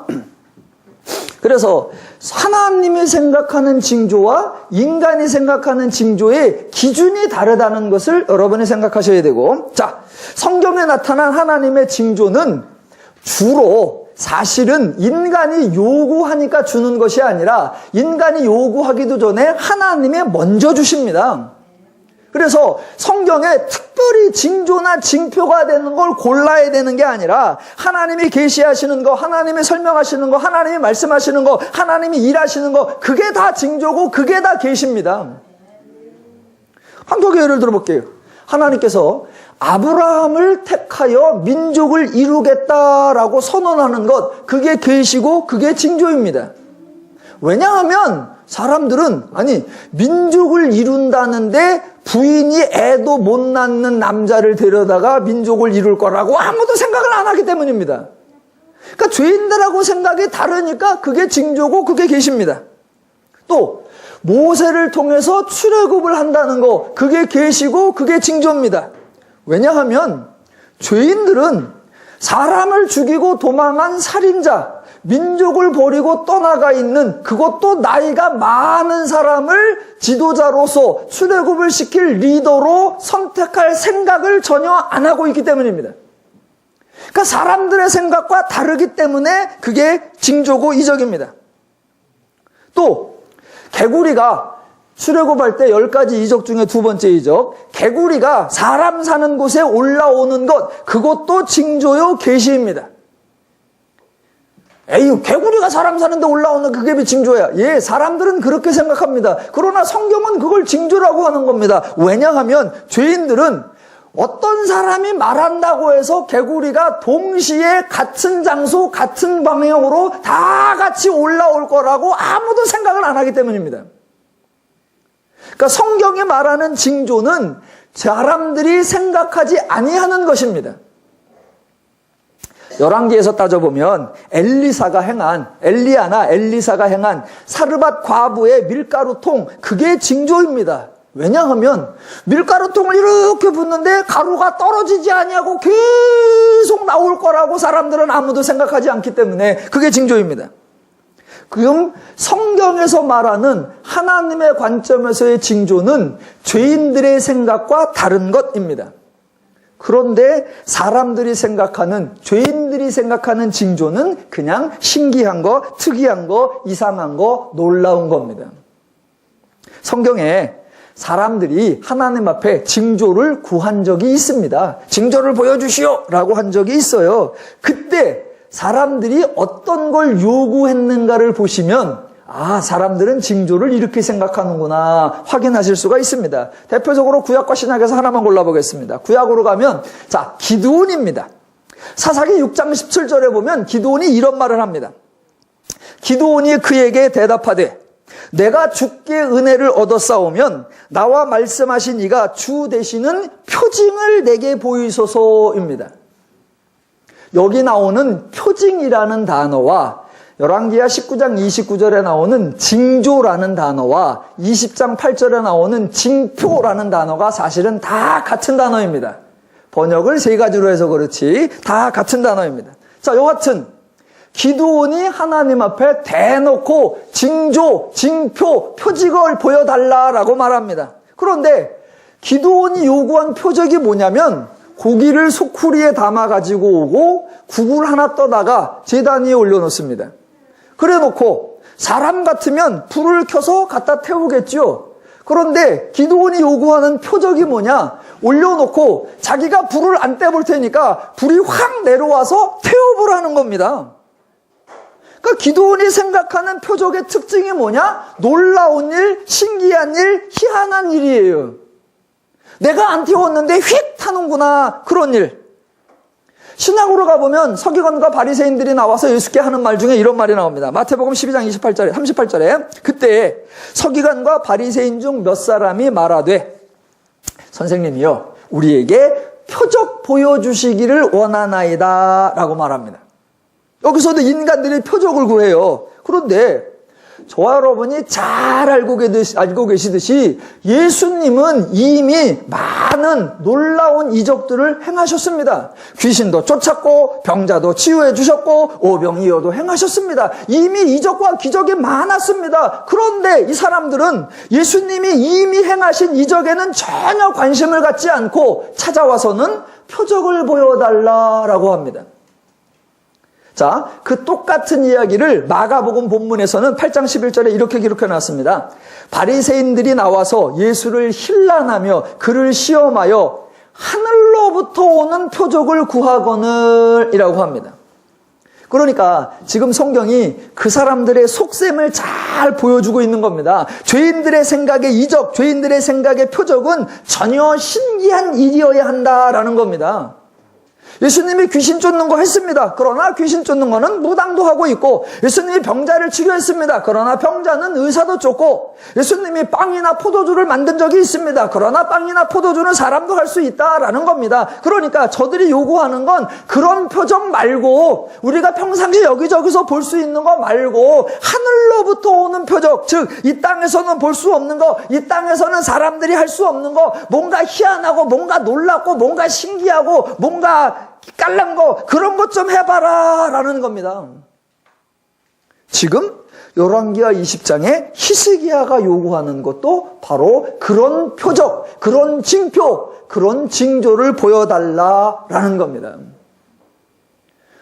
그래서 하나님이 생각하는 징조와 인간이 생각하는 징조의 기준이 다르다는 것을 여러분이 생각하셔야 되고, 자, 성경에 나타난 하나님의 징조는 주로 사실은 인간이 요구하니까 주는 것이 아니라 인간이 요구하기도 전에 하나님이 먼저 주십니다. 그래서 성경에 특별히 징조나 징표가 되는 걸 골라야 되는 게 아니라 하나님이 계시하시는 거, 하나님이 설명하시는 거, 하나님이 말씀하시는 거, 하나님이 일하시는 거, 그게 다 징조고 그게 다 계시입니다. 한두 개 예를 들어볼게요. 하나님께서 아브라함을 택하여 민족을 이루겠다라고 선언하는 것, 그게 계시고 그게 징조입니다. 왜냐하면 사람들은 민족을 이룬다는데 부인이 애도 못 낳는 남자를 데려다가 민족을 이룰 거라고 아무도 생각을 안 하기 때문입니다. 그러니까 죄인들하고 생각이 다르니까 그게 징조고 그게 계시입니다. 또 모세를 통해서 출애굽을 한다는 거, 그게 계시고 그게 징조입니다. 왜냐하면 죄인들은 사람을 죽이고 도망한 살인자, 민족을 버리고 떠나가 있는, 그것도 나이가 많은 사람을 지도자로서 출애굽을 시킬 리더로 선택할 생각을 전혀 안 하고 있기 때문입니다. 그러니까 사람들의 생각과 다르기 때문에 그게 징조고 이적입니다. 또 개구리가 출애굽할 때 10가지 이적 중에 두 번째 이적, 개구리가 사람 사는 곳에 올라오는 것, 그것도 징조요 계시입니다. 에이, 개구리가 사람 사는데 올라오는 그게 징조야. 예, 사람들은 그렇게 생각합니다. 그러나 성경은 그걸 징조라고 하는 겁니다. 왜냐하면 죄인들은 어떤 사람이 말한다고 해서 개구리가 동시에 같은 장소, 같은 방향으로 다 같이 올라올 거라고 아무도 생각을 안 하기 때문입니다. 그러니까 성경이 말하는 징조는 사람들이 생각하지 아니하는 것입니다. 열왕기에서 따져보면 엘리사가 행한 사르밧 과부의 밀가루통, 그게 징조입니다. 왜냐하면 밀가루통을 이렇게 붓는데 가루가 떨어지지 아니하고 계속 나올 거라고 사람들은 아무도 생각하지 않기 때문에 그게 징조입니다. 그럼 성경에서 말하는 하나님의 관점에서의 징조는 죄인들의 생각과 다른 것입니다. 그런데 사람들이 생각하는, 죄인들이 생각하는 징조는 그냥 신기한 거, 특이한 거, 이상한 거, 놀라운 겁니다. 성경에 사람들이 하나님 앞에 징조를 구한 적이 있습니다. 징조를 보여주시오 라고 한 적이 있어요. 그때 사람들이 어떤 걸 요구했는가를 보시면 사람들은 징조를 이렇게 생각하는구나 확인하실 수가 있습니다. 대표적으로 구약과 신약에서 하나만 골라보겠습니다. 구약으로 가면 기드온입니다. 사사기 6장 17절에 보면 기드온이 이런 말을 합니다. 기드온이 그에게 대답하되 내가 주께 은혜를 얻었사오면 나와 말씀하신 이가 주 되시는 표징을 내게 보이소서입니다. 여기 나오는 표징이라는 단어와 열왕기하 19장 29절에 나오는 징조라는 단어와 20장 8절에 나오는 징표라는 단어가 사실은 다 같은 단어입니다. 번역을 세 가지로 해서 그렇지 다 같은 단어입니다. 자, 여하튼 기드온이 하나님 앞에 대놓고 징조, 징표, 표징을 보여달라라고 말합니다. 그런데 기드온이 요구한 표적이 뭐냐면 고기를 소쿠리에 담아 가지고 오고 국을 하나 떠다가 제단 위에 올려놓습니다. 그래놓고 사람 같으면 불을 켜서 갖다 태우겠죠. 그런데 기드온이 요구하는 표적이 뭐냐? 올려놓고 자기가 불을 안 떼볼 테니까 불이 확 내려와서 태워보라는 겁니다. 그러니까 기도원이 생각하는 표적의 특징이 뭐냐? 놀라운 일, 신기한 일, 희한한 일이에요. 내가 안 태웠는데 휙 타는구나, 그런 일. 신약으로 가보면 서기관과 바리새인들이 나와서 예수께 하는 말 중에 이런 말이 나옵니다. 마태복음 12장 28절에 38절에 그때 서기관과 바리새인 중 몇 사람이 말하되 선생님이요 우리에게 표적 보여주시기를 원하나이다 라고 말합니다. 여기서도 인간들이 표적을 구해요. 그런데 저와 여러분이 잘 알고 계시듯이 예수님은 이미 많은 놀라운 이적들을 행하셨습니다. 귀신도 쫓았고 병자도 치유해 주셨고 오병이어도 행하셨습니다. 이미 이적과 기적이 많았습니다. 그런데 이 사람들은 예수님이 이미 행하신 이적에는 전혀 관심을 갖지 않고 찾아와서는 표적을 보여달라라고 합니다. 자, 그 똑같은 이야기를 마가복음 본문에서는 8장 11절에 이렇게 기록해 놨습니다. 바리새인들이 나와서 예수를 힐난하며 그를 시험하여 하늘로부터 오는 표적을 구하거늘 이라고 합니다. 그러니까 지금 성경이 그 사람들의 속셈을 잘 보여주고 있는 겁니다. 죄인들의 생각의 이적, 죄인들의 생각의 표적은 전혀 신기한 일이어야 한다라는 겁니다. 예수님이 귀신 쫓는 거 했습니다. 그러나 귀신 쫓는 거는 무당도 하고 있고, 예수님이 병자를 치료했습니다. 그러나 병자는 의사도 쫓고, 예수님이 빵이나 포도주를 만든 적이 있습니다. 그러나 빵이나 포도주는 사람도 할 수 있다라는 겁니다. 그러니까 저들이 요구하는 건 그런 표적 말고, 우리가 평상시 여기저기서 볼 수 있는 거 말고 하늘로부터 오는 표적, 즉 이 땅에서는 볼 수 없는 거, 이 땅에서는 사람들이 할 수 없는 거, 뭔가 희한하고 뭔가 놀랍고 뭔가 신기하고 뭔가 깔란 거, 그런 것 좀 해봐라 라는 겁니다. 지금 열왕기하 20장에 히스기야가 요구하는 것도 바로 그런 표적, 그런 징표, 그런 징조를 보여달라라는 겁니다.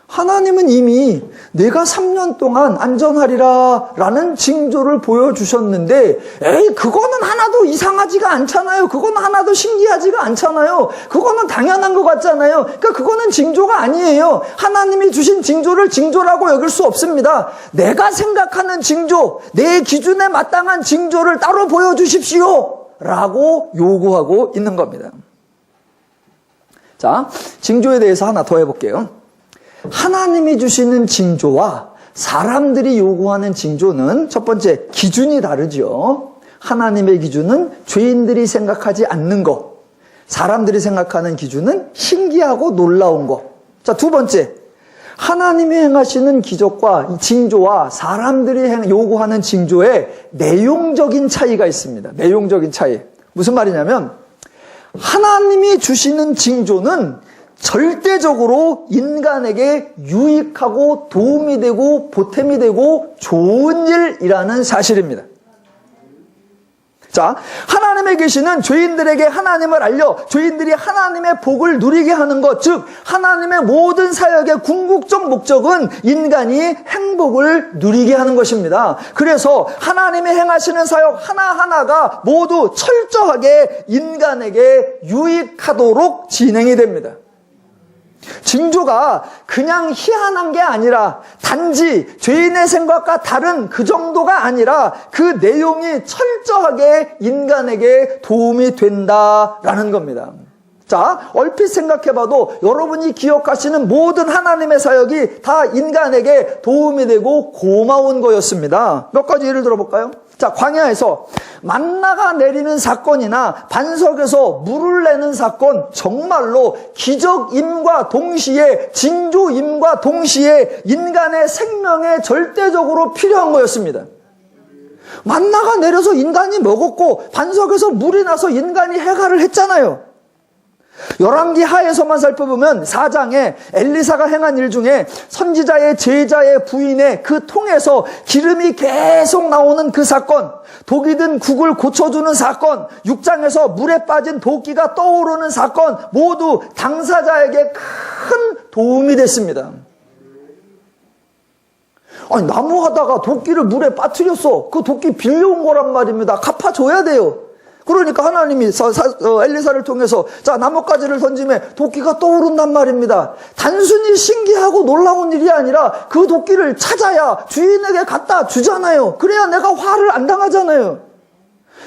하나님은 이미 내가 3년 동안 안전하리라 라는 징조를 보여주셨는데, 에이 그거는 하나도 이상하지가 않잖아요. 그거는 하나도 신기하지가 않잖아요. 그거는 당연한 것 같잖아요. 그러니까 그거는 징조가 아니에요. 하나님이 주신 징조를 징조라고 여길 수 없습니다. 내가 생각하는 징조, 내 기준에 마땅한 징조를 따로 보여주십시오 라고 요구하고 있는 겁니다. 자, 징조에 대해서 하나 더 해볼게요. 하나님이 주시는 징조와 사람들이 요구하는 징조는 첫 번째, 기준이 다르죠. 하나님의 기준은 죄인들이 생각하지 않는 것, 사람들이 생각하는 기준은 신기하고 놀라운 것. 자, 두 번째, 하나님이 행하시는 기적과 징조와 사람들이 요구하는 징조에 내용적인 차이가 있습니다. 내용적인 차이. 무슨 말이냐면, 하나님이 주시는 징조는 절대적으로 인간에게 유익하고 도움이 되고 보탬이 되고 좋은 일이라는 사실입니다. 자, 하나님의 계시는 죄인들에게 하나님을 알려 죄인들이 하나님의 복을 누리게 하는 것, 즉 하나님의 모든 사역의 궁극적 목적은 인간이 행복을 누리게 하는 것입니다. 그래서 하나님이 행하시는 사역 하나하나가 모두 철저하게 인간에게 유익하도록 진행이 됩니다. 징조가 그냥 희한한 게 아니라 단지 죄인의 생각과 다른 그 정도가 아니라 그 내용이 철저하게 인간에게 도움이 된다라는 겁니다. 자, 얼핏 생각해봐도 여러분이 기억하시는 모든 하나님의 사역이 다 인간에게 도움이 되고 고마운 거였습니다. 몇 가지 예를 들어볼까요? 자, 광야에서 만나가 내리는 사건이나 반석에서 물을 내는 사건, 정말로 기적임과 동시에 징조임과 동시에 인간의 생명에 절대적으로 필요한 거였습니다. 만나가 내려서 인간이 먹었고 반석에서 물이 나서 인간이 해갈을 했잖아요. 열왕기 하에서만 살펴보면 4장에 엘리사가 행한 일 중에 선지자의 제자의 부인의 그 통에서 기름이 계속 나오는 그 사건, 독이 든 국을 고쳐주는 사건, 6장에서 물에 빠진 도끼가 떠오르는 사건, 모두 당사자에게 큰 도움이 됐습니다. 아니, 나무 하다가 도끼를 물에 빠뜨렸어. 그 도끼 빌려온 거란 말입니다. 갚아줘야 돼요. 그러니까 하나님이 엘리사를 통해서 자, 나뭇가지를 던지면 도끼가 떠오른단 말입니다. 단순히 신기하고 놀라운 일이 아니라 그 도끼를 찾아야 주인에게 갖다 주잖아요. 그래야 내가 화를 안 당하잖아요.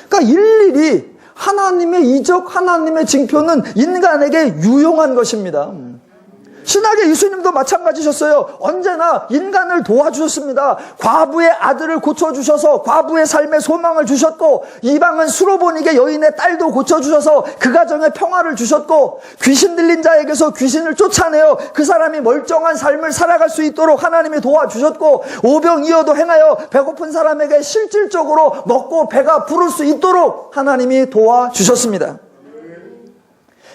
그러니까 일일이 하나님의 이적, 하나님의 징표는 인간에게 유용한 것입니다. 신학의 예수님도 마찬가지셨어요. 언제나 인간을 도와주셨습니다. 과부의 아들을 고쳐주셔서 과부의 삶에 소망을 주셨고, 이방은 수로보니게 여인의 딸도 고쳐주셔서 그 가정에 평화를 주셨고, 귀신 들린 자에게서 귀신을 쫓아내어 그 사람이 멀쩡한 삶을 살아갈 수 있도록 하나님이 도와주셨고, 오병이어도 행하여 배고픈 사람에게 실질적으로 먹고 배가 부를 수 있도록 하나님이 도와주셨습니다.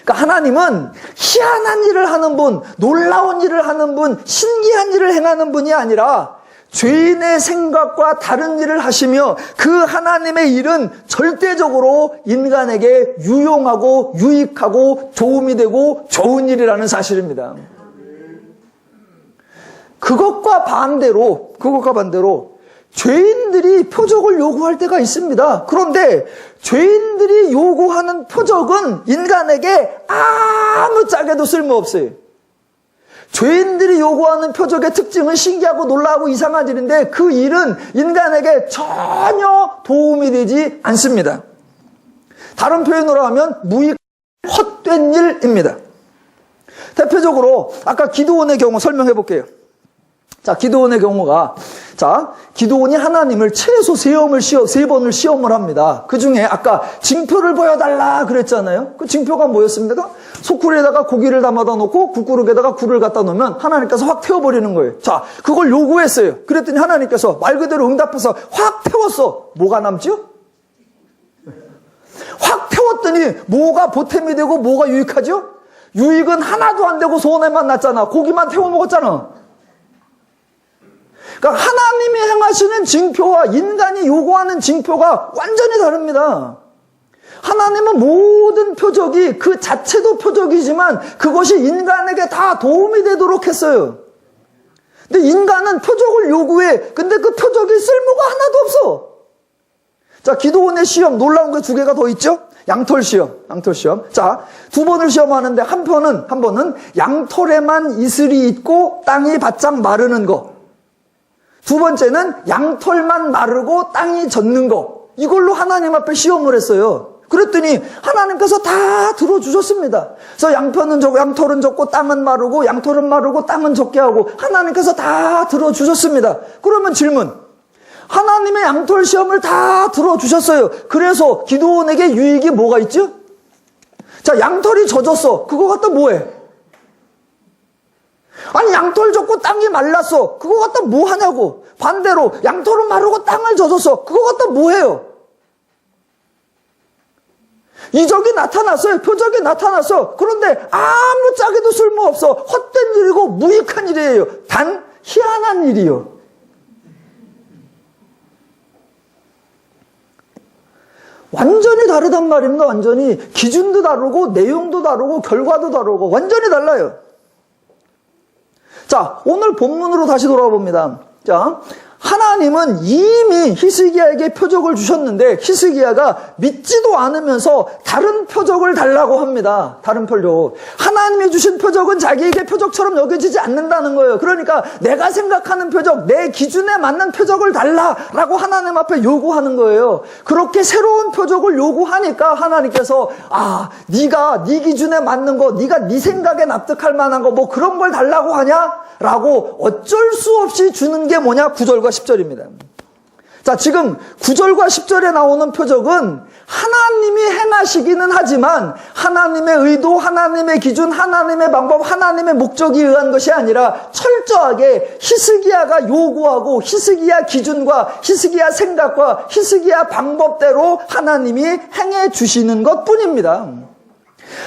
그러니까 하나님은 희한한 일을 하는 분, 놀라운 일을 하는 분, 신기한 일을 행하는 분이 아니라 죄인의 생각과 다른 일을 하시며 그 하나님의 일은 절대적으로 인간에게 유용하고 유익하고 도움이 되고 좋은 일이라는 사실입니다. 그것과 반대로 죄인들이 표적을 요구할 때가 있습니다. 그런데 죄인들이 요구하는 표적은 인간에게 아무짝에도 쓸모없어요. 죄인들이 요구하는 표적의 특징은 신기하고 놀라고 이상한 일인데 그 일은 인간에게 전혀 도움이 되지 않습니다. 다른 표현으로 하면 무익, 헛된 일입니다. 대표적으로 아까 기드온의 경우 설명해 볼게요. 자, 기드온의 경우가, 기드온이 하나님을 최소 세 번을 시험을 합니다. 그 중에 아까 징표를 보여달라 그랬잖아요. 그 징표가 뭐였습니까? 소쿠리에다가 고기를 담아다 놓고 국그릇에다가 굴을 갖다 놓으면 하나님께서 확 태워버리는 거예요. 자, 그걸 요구했어요. 그랬더니 하나님께서 말 그대로 응답해서 확 태웠어. 뭐가 남죠? 확 태웠더니 뭐가 보탬이 되고 뭐가 유익하죠? 유익은 하나도 안 되고 손해만 났잖아. 고기만 태워 먹었잖아. 그러니까 하나님이 행하시는 징표와 인간이 요구하는 징표가 완전히 다릅니다. 하나님은 모든 표적이 그 자체도 표적이지만 그것이 인간에게 다 도움이 되도록 했어요. 근데 인간은 표적을 요구해. 근데 그 표적이 쓸모가 하나도 없어. 자, 기드온의 시험 놀라운 게 두 개가 더 있죠? 양털 시험. 자, 두 번을 시험하는데 한 번은 양털에만 이슬이 있고 땅이 바짝 마르는 거. 두 번째는 양털만 마르고 땅이 젖는 거. 이걸로 하나님 앞에 시험을 했어요. 그랬더니 하나님께서 다 들어주셨습니다. 그래서 양털은 젖고 땅은 마르고 양털은 마르고 땅은 젖게 하고 하나님께서 다 들어주셨습니다. 그러면 질문. 하나님의 양털 시험을 다 들어주셨어요. 그래서 기드온에게 유익이 뭐가 있죠? 자, 양털이 젖었어. 그거 갖다 뭐해? 아니, 양털 젖고 땅이 말랐어. 그거 갖다 뭐 하냐고. 반대로 양털은 마르고 땅을 젖었어. 그거 갖다 뭐 해요? 이적이 나타났어요. 표적이 나타났어. 그런데 아무짝에도 쓸모없어. 헛된 일이고 무익한 일이에요. 단 희한한 일이요. 완전히 다르단 말입니다. 완전히. 기준도 다르고 내용도 다르고 결과도 다르고 완전히 달라요. 자, 오늘 본문으로 다시 돌아와 봅니다. 자, 하나님은 이미 히스기야에게 표적을 주셨는데 히스기야가 믿지도 않으면서 다른 표적을 달라고 합니다. 다른 표적. 하나님이 주신 표적은 자기에게 표적처럼 여겨지지 않는다는 거예요. 그러니까 내가 생각하는 표적, 내 기준에 맞는 표적을 달라라고 하나님 앞에 요구하는 거예요. 그렇게 새로운 표적을 요구하니까 하나님께서 네가 네 기준에 맞는 거, 네가 네 생각에 납득할 만한 거 뭐 그런 걸 달라고 하냐? 라고 어쩔 수 없이 주는 게 뭐냐? 9절과 10절입니다. 자, 지금 9절과 10절에 나오는 표적은 하나님이 행하시기는 하지만 하나님의 의도, 하나님의 기준, 하나님의 방법, 하나님의 목적에 의한 것이 아니라 철저하게 히스기야가 요구하고 히스기야 기준과 히스기야 생각과 히스기야 방법대로 하나님이 행해 주시는 것뿐입니다.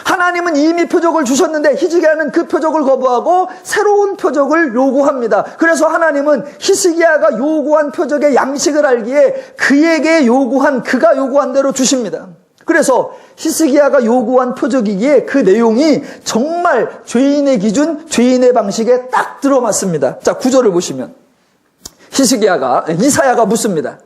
하나님은 이미 표적을 주셨는데 히스기야는 그 표적을 거부하고 새로운 표적을 요구합니다. 그래서 하나님은 히스기야가 요구한 표적의 양식을 알기에 그가 요구한 대로 주십니다. 그래서 히스기야가 요구한 표적이기에 그 내용이 정말 죄인의 기준, 죄인의 방식에 딱 들어맞습니다. 자, 9절을 보시면 이사야가 묻습니다.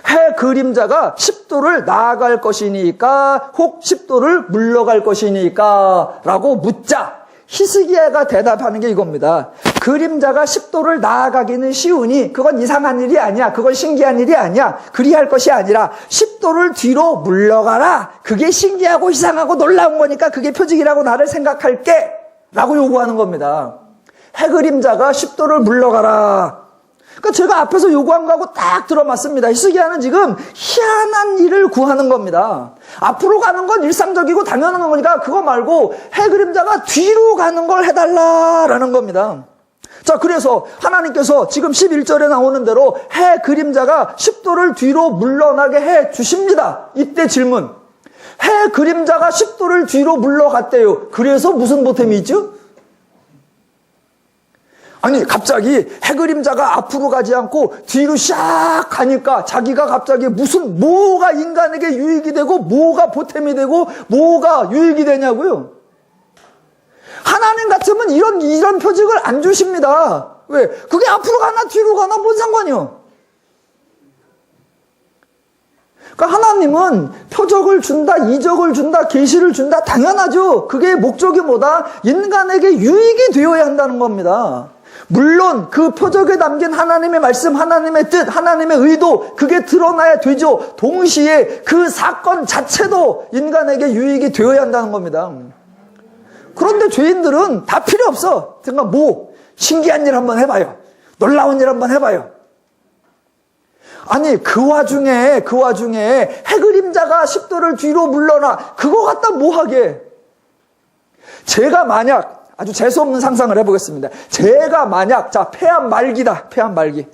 해 그림자가 10도를 나아갈 것이니까 혹 10도를 물러갈 것이니까 라고 묻자 히스기야가 대답하는 게 이겁니다. 그림자가 10도를 나아가기는 쉬우니 그건 이상한 일이 아니야. 그건 신기한 일이 아니야. 그리할 것이 아니라 10도를 뒤로 물러가라. 그게 신기하고 이상하고 놀라운 거니까 그게 표적이라고 나를 생각할게 라고 요구하는 겁니다. 해 그림자가 10도를 물러가라. 그러니까 제가 앞에서 요구한 거하고 딱 들어맞습니다. 히스기야는 지금 희한한 일을 구하는 겁니다. 앞으로 가는 건 일상적이고 당연한 거니까 그거 말고 해 그림자가 뒤로 가는 걸 해달라라는 겁니다. 자, 그래서 하나님께서 지금 11절에 나오는 대로 해 그림자가 10도를 뒤로 물러나게 해 주십니다. 이때 질문. 해 그림자가 10도를 뒤로 물러갔대요. 그래서 무슨 보탬이 있죠? 아니 갑자기 해 그림자가 앞으로 가지 않고 뒤로 샥 가니까 자기가 갑자기 뭐가 인간에게 유익이 되고 뭐가 보탬이 되고 뭐가 유익이 되냐고요. 하나님 같으면 이런 표적을 안 주십니다. 왜? 그게 앞으로 가나 뒤로 가나 뭔 상관이요. 그러니까 하나님은 표적을 준다, 이적을 준다, 계시를 준다 당연하죠. 그게 목적이 뭐다? 인간에게 유익이 되어야 한다는 겁니다. 물론 그 표적에 담긴 하나님의 말씀, 하나님의 뜻, 하나님의 의도 그게 드러나야 되죠. 동시에 그 사건 자체도 인간에게 유익이 되어야 한다는 겁니다. 그런데 죄인들은 다 필요 없어. 그러니까 신기한 일 한번 해봐요. 놀라운 일 한번 해봐요. 아니 그 와중에 해 그림자가 10도를 뒤로 물러나 그거 갖다 뭐하게. 제가 만약 아주 재수없는 상상을 해보겠습니다. 제가 만약 폐암 말기다. 폐암 말기.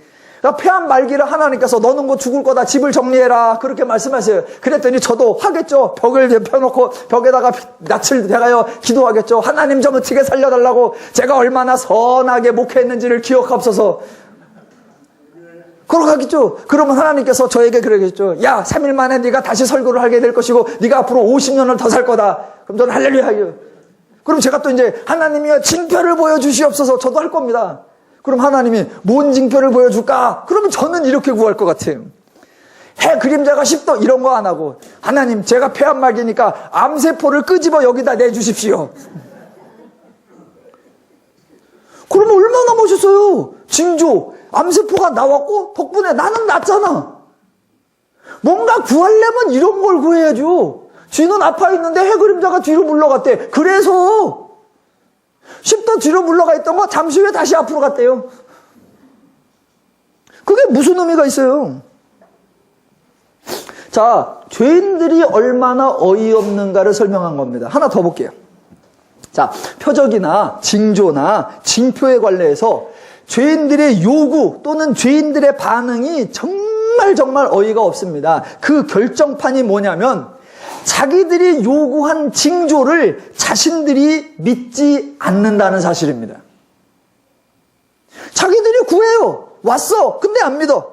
폐암 말기를 하나님께서 너는 곧 죽을 거다. 집을 정리해라. 그렇게 말씀하세요. 그랬더니 저도 하겠죠. 벽을 펴놓고 벽에다가 낯을 대가요 기도하겠죠. 하나님 좀 어떻게 살려달라고. 제가 얼마나 선하게 목회했는지를 기억하옵소서. 그러겠죠. 그러면 하나님께서 저에게 그러겠죠. 야 3일 만에 네가 다시 설교를 하게 될 것이고 네가 앞으로 50년을 더 살 거다. 그럼 저는 할렐루야 하요. 그럼 제가 또 이제 하나님이여 징표를 보여주시옵소서. 저도 할 겁니다. 그럼 하나님이 뭔 징표를 보여줄까? 그러면 저는 이렇게 구할 것 같아요. 해 그림자가 10도 이런 거 안 하고 하나님 제가 폐암 말기니까 암세포를 끄집어 여기다 내주십시오. 그러면 얼마나 멋있어요. 징조 암세포가 나왔고 덕분에 나는 낫잖아. 뭔가 구하려면 이런 걸 구해야죠. 쥐는 아파 있는데 해 그림자가 뒤로 물러갔대. 그래서 10도 뒤로 물러가 있던 거 잠시 후에 다시 앞으로 갔대요. 그게 무슨 의미가 있어요? 자, 죄인들이 얼마나 어이없는가를 설명한 겁니다. 하나 더 볼게요. 자, 표적이나 징조나 징표에 관련해서 죄인들의 요구 또는 죄인들의 반응이 정말 어이가 없습니다. 그 결정판이 뭐냐면 자기들이 요구한 징조를 자신들이 믿지 않는다는 사실입니다. 자기들이 구해요. 왔어. 근데 안 믿어.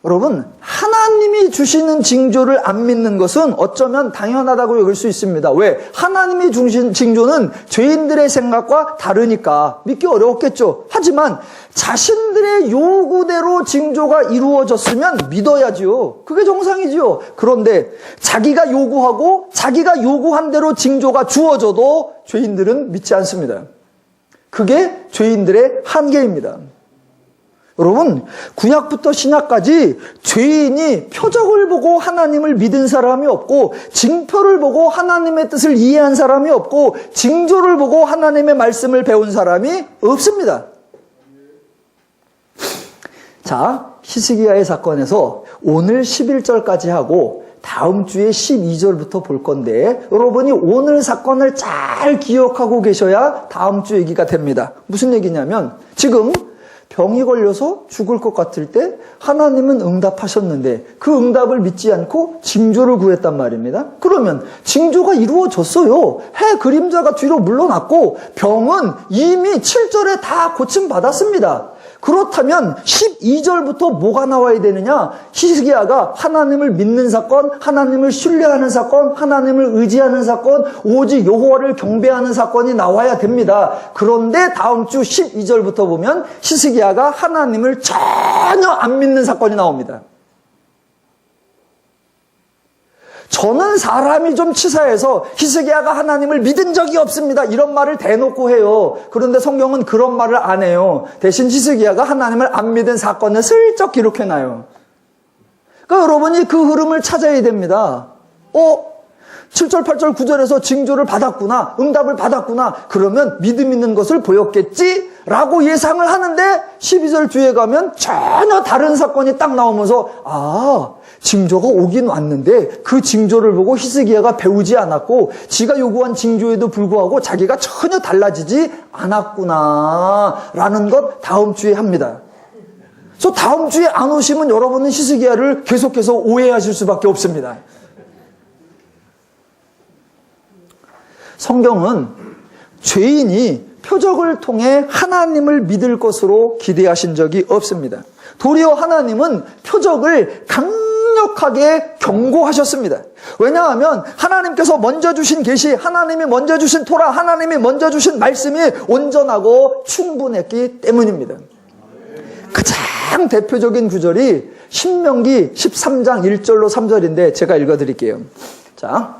여러분, 하나님이 주시는 징조를 안 믿는 것은 어쩌면 당연하다고 여길 수 있습니다. 왜? 하나님이 주신 징조는 죄인들의 생각과 다르니까 믿기 어려웠겠죠. 하지만 자신들의 요구대로 징조가 이루어졌으면 믿어야지요. 그게 정상이지요. 그런데 자기가 요구하고 자기가 요구한 대로 징조가 주어져도 죄인들은 믿지 않습니다. 그게 죄인들의 한계입니다. 여러분, 구약부터 신약까지 죄인이 표적을 보고 하나님을 믿은 사람이 없고 징표를 보고 하나님의 뜻을 이해한 사람이 없고 징조를 보고 하나님의 말씀을 배운 사람이 없습니다. 자, 히스기야의 사건에서 오늘 11절까지 하고 다음 주에 12절부터 볼 건데 여러분이 오늘 사건을 잘 기억하고 계셔야 다음 주 얘기가 됩니다. 무슨 얘기냐면 지금 병이 걸려서 죽을 것 같을 때 하나님은 응답하셨는데 그 응답을 믿지 않고 징조를 구했단 말입니다. 그러면 징조가 이루어졌어요. 해 그림자가 뒤로 물러났고 병은 이미 7절에 다 고침받았습니다. 그렇다면 12절부터 뭐가 나와야 되느냐? 히스기야가 하나님을 믿는 사건, 하나님을 신뢰하는 사건, 하나님을 의지하는 사건, 오직 여호와를 경배하는 사건이 나와야 됩니다. 그런데 다음 주 12절부터 보면 히스기야가 하나님을 전혀 안 믿는 사건이 나옵니다. 저는 사람이 좀 치사해서 히스기야가 하나님을 믿은 적이 없습니다, 이런 말을 대놓고 해요. 그런데 성경은 그런 말을 안 해요. 대신 히스기야가 하나님을 안 믿은 사건을 슬쩍 기록해놔요. 그러니까 여러분이 그 흐름을 찾아야 됩니다. 7절, 8절, 9절에서 징조를 받았구나, 응답을 받았구나, 그러면 믿음 있는 것을 보였겠지? 라고 예상을 하는데 12절 뒤에 가면 전혀 다른 사건이 딱 나오면서 징조가 오긴 왔는데 그 징조를 보고 히스기야가 배우지 않았고 지가 요구한 징조에도 불구하고 자기가 전혀 달라지지 않았구나 라는 것 다음 주에 합니다. 그래서 다음 주에 안 오시면 여러분은 히스기야를 계속해서 오해하실 수밖에 없습니다. 성경은 죄인이 표적을 통해 하나님을 믿을 것으로 기대하신 적이 없습니다. 도리어 하나님은 표적을 강력하게 경고하셨습니다. 왜냐하면 하나님께서 먼저 주신 계시, 하나님이 먼저 주신 토라, 하나님이 먼저 주신 말씀이 온전하고 충분했기 때문입니다. 가장 대표적인 구절이 신명기 13장 1절로 3절인데 제가 읽어드릴게요. 자,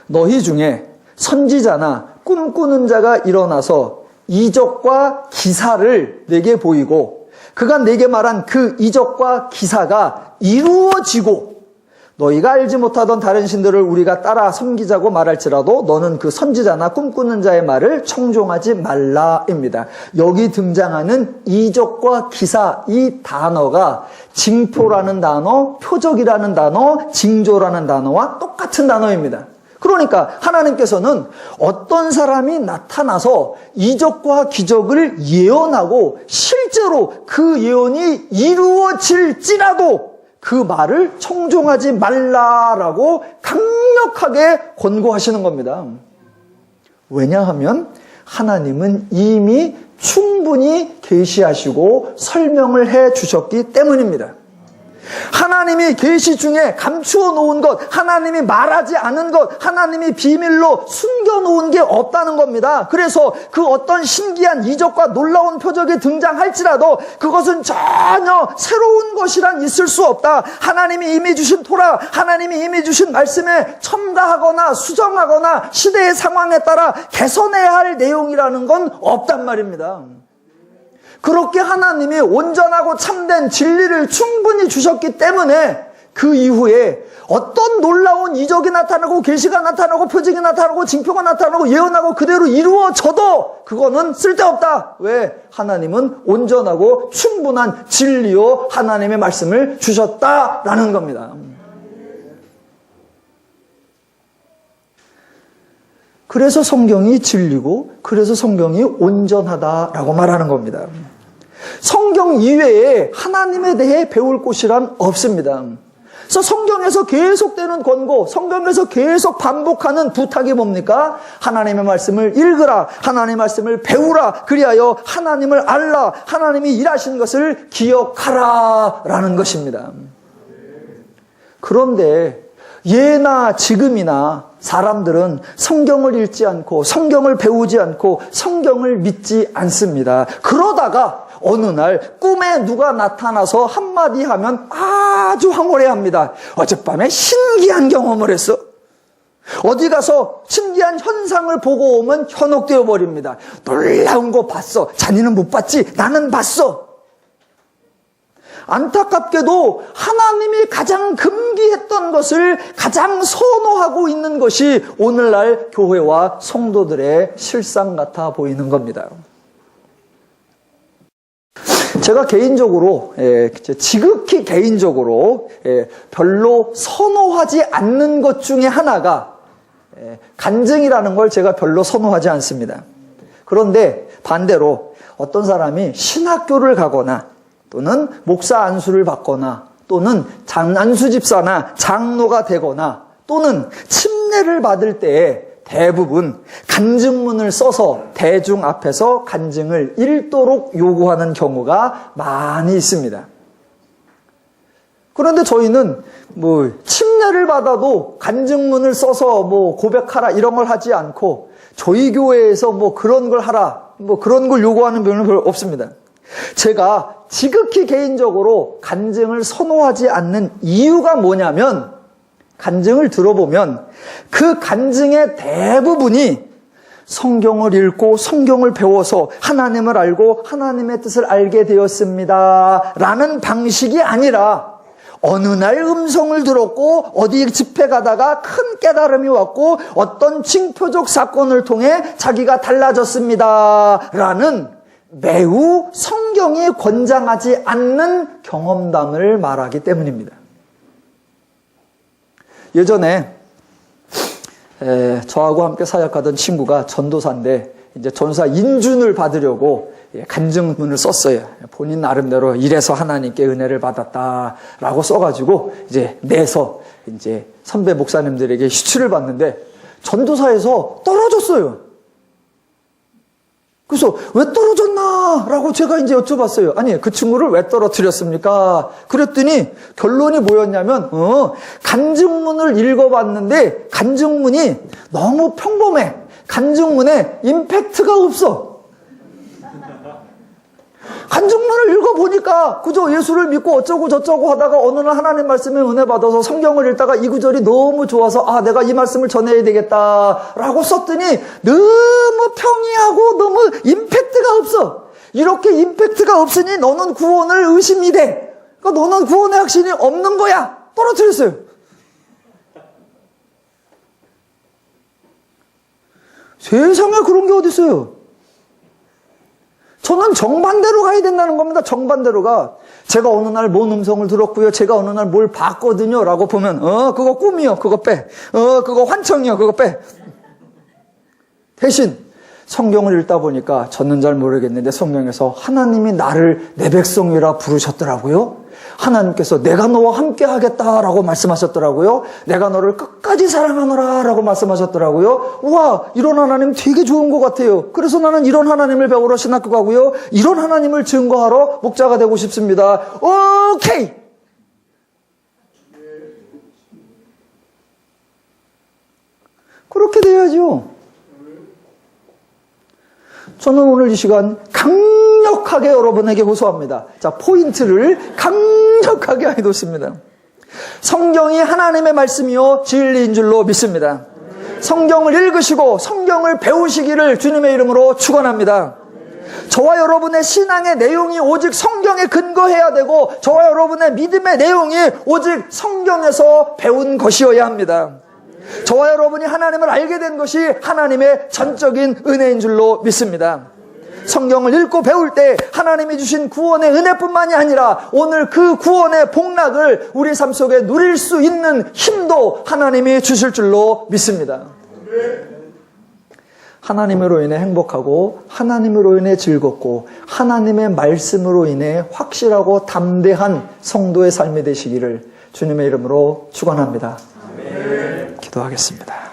너희 중에 선지자나 꿈꾸는 자가 일어나서 이적과 기사를 내게 보이고 그가 내게 말한 그 이적과 기사가 이루어지고 너희가 알지 못하던 다른 신들을 우리가 따라 섬기자고 말할지라도 너는 그 선지자나 꿈꾸는 자의 말을 청종하지 말라입니다. 여기 등장하는 이적과 기사, 이 단어가 징표라는 단어, 표적이라는 단어, 징조라는 단어와 똑같은 단어입니다. 그러니까 하나님께서는 어떤 사람이 나타나서 이적과 기적을 예언하고 실제로 그 예언이 이루어질지라도 그 말을 청종하지 말라라고 강력하게 권고하시는 겁니다. 왜냐하면 하나님은 이미 충분히 계시하시고 설명을 해 주셨기 때문입니다. 하나님이 계시 중에 감추어 놓은 것, 하나님이 말하지 않은 것, 하나님이 비밀로 숨겨놓은 게 없다는 겁니다. 그래서 그 어떤 신기한 이적과 놀라운 표적이 등장할지라도 그것은 전혀 새로운 것이란 있을 수 없다. 하나님이 이미 주신 토라, 하나님이 이미 주신 말씀에 첨가하거나 수정하거나 시대의 상황에 따라 개선해야 할 내용이라는 건 없단 말입니다. 그렇게 하나님이 온전하고 참된 진리를 충분히 주셨기 때문에 그 이후에 어떤 놀라운 이적이 나타나고 계시가 나타나고 표적이 나타나고 징표가 나타나고 예언하고 그대로 이루어져도 그거는 쓸데없다. 왜? 하나님은 온전하고 충분한 진리요 하나님의 말씀을 주셨다라는 겁니다. 그래서 성경이 진리고 그래서 성경이 온전하다라고 말하는 겁니다. 성경 이외에 하나님에 대해 배울 곳이란 없습니다. 그래서 성경에서 계속되는 권고, 성경에서 계속 반복하는 부탁이 뭡니까? 하나님의 말씀을 읽으라, 하나님의 말씀을 배우라, 그리하여 하나님을 알라, 하나님이 일하신 것을 기억하라 라는 것입니다. 그런데 예나 지금이나 사람들은 성경을 읽지 않고 성경을 배우지 않고 성경을 믿지 않습니다. 그러다가 어느 날 꿈에 누가 나타나서 한마디 하면 아주 황홀해합니다. 어젯밤에 신기한 경험을 했어. 어디 가서 신기한 현상을 보고 오면 현혹되어 버립니다. 놀라운 거 봤어. 자네는 못 봤지? 나는 봤어. 안타깝게도 하나님이 가장 금기했던 것을 가장 선호하고 있는 것이 오늘날 교회와 성도들의 실상 같아 보이는 겁니다. 제가 개인적으로, 지극히 개인적으로 별로 선호하지 않는 것 중에 하나가 간증이라는 걸 제가 별로 선호하지 않습니다. 그런데 반대로 어떤 사람이 신학교를 가거나 또는 목사 안수를 받거나 또는 안수집사나 장로가 되거나 또는 침례를 받을 때에 대부분 간증문을 써서 대중 앞에서 간증을 읽도록 요구하는 경우가 많이 있습니다. 그런데 저희는 침례를 받아도 간증문을 써서 고백하라 이런 걸 하지 않고 저희 교회에서 그런 걸 하라 그런 걸 요구하는 분은 별로 없습니다. 제가 지극히 개인적으로 간증을 선호하지 않는 이유가 뭐냐면 간증을 들어보면 그 간증의 대부분이 성경을 읽고 성경을 배워서 하나님을 알고 하나님의 뜻을 알게 되었습니다 라는 방식이 아니라 어느 날 음성을 들었고 어디 집회 가다가 큰 깨달음이 왔고 어떤 징표적 사건을 통해 자기가 달라졌습니다 라는 매우 성경이 권장하지 않는 경험담을 말하기 때문입니다. 예전에 저하고 함께 사역하던 친구가 전도사인데 이제 전도사 인준을 받으려고 간증문을 썼어요. 본인 나름대로 이래서 하나님께 은혜를 받았다라고 써가지고 이제 내서 이제 선배 목사님들에게 시추를 받는데 전도사에서 떨어졌어요. 그래서 왜 떨어졌나라고 제가 이제 여쭤봤어요. 아니 그 친구를 왜 떨어뜨렸습니까? 그랬더니 결론이 뭐였냐면 간증문을 읽어봤는데 간증문이 너무 평범해. 간증문에 임팩트가 없어. 간증문을 읽어보니까 그저 예수를 믿고 어쩌고 저쩌고 하다가 어느 날 하나님 말씀에 은혜 받아서 성경을 읽다가 이 구절이 너무 좋아서 내가 이 말씀을 전해야 되겠다라고 썼더니 너무 평이하고 너무 임팩트가 없어. 이렇게 임팩트가 없으니 너는 구원을 의심이 돼. 그러니까 너는 구원의 확신이 없는 거야. 떨어뜨렸어요. 세상에 그런 게 어디 있어요. 저는 정반대로 가야 된다는 겁니다. 정반대로가. 제가 어느 날 뭔 음성을 들었고요. 제가 어느 날 뭘 봤거든요. 라고 보면 그거 꿈이요. 그거 빼. 그거 환청이요. 그거 빼. 대신 성경을 읽다 보니까 저는 잘 모르겠는데 성경에서 하나님이 나를 내 백성이라 부르셨더라고요. 하나님께서 내가 너와 함께 하겠다라고 말씀하셨더라고요. 내가 너를 끝까지 사랑하노라 라고 말씀하셨더라고요. 우와, 이런 하나님 되게 좋은 것 같아요. 그래서 나는 이런 하나님을 배우러 신학교 가고요. 이런 하나님을 증거하러 목자가 되고 싶습니다. 오케이! 그렇게 돼야죠. 저는 오늘 이 시간 강력하게 여러분에게 호소합니다. 자, 포인트를 강력하게 해뒀습니다. 성경이 하나님의 말씀이요 진리인 줄로 믿습니다. 성경을 읽으시고 성경을 배우시기를 주님의 이름으로 축원합니다. 저와 여러분의 신앙의 내용이 오직 성경에 근거해야 되고 저와 여러분의 믿음의 내용이 오직 성경에서 배운 것이어야 합니다. 저와 여러분이 하나님을 알게 된 것이 하나님의 전적인 은혜인 줄로 믿습니다. 성경을 읽고 배울 때 하나님이 주신 구원의 은혜뿐만이 아니라 오늘 그 구원의 복락을 우리 삶 속에 누릴 수 있는 힘도 하나님이 주실 줄로 믿습니다. 하나님으로 인해 행복하고 하나님으로 인해 즐겁고 하나님의 말씀으로 인해 확실하고 담대한 성도의 삶이 되시기를 주님의 이름으로 축원합니다. 기도하겠습니다.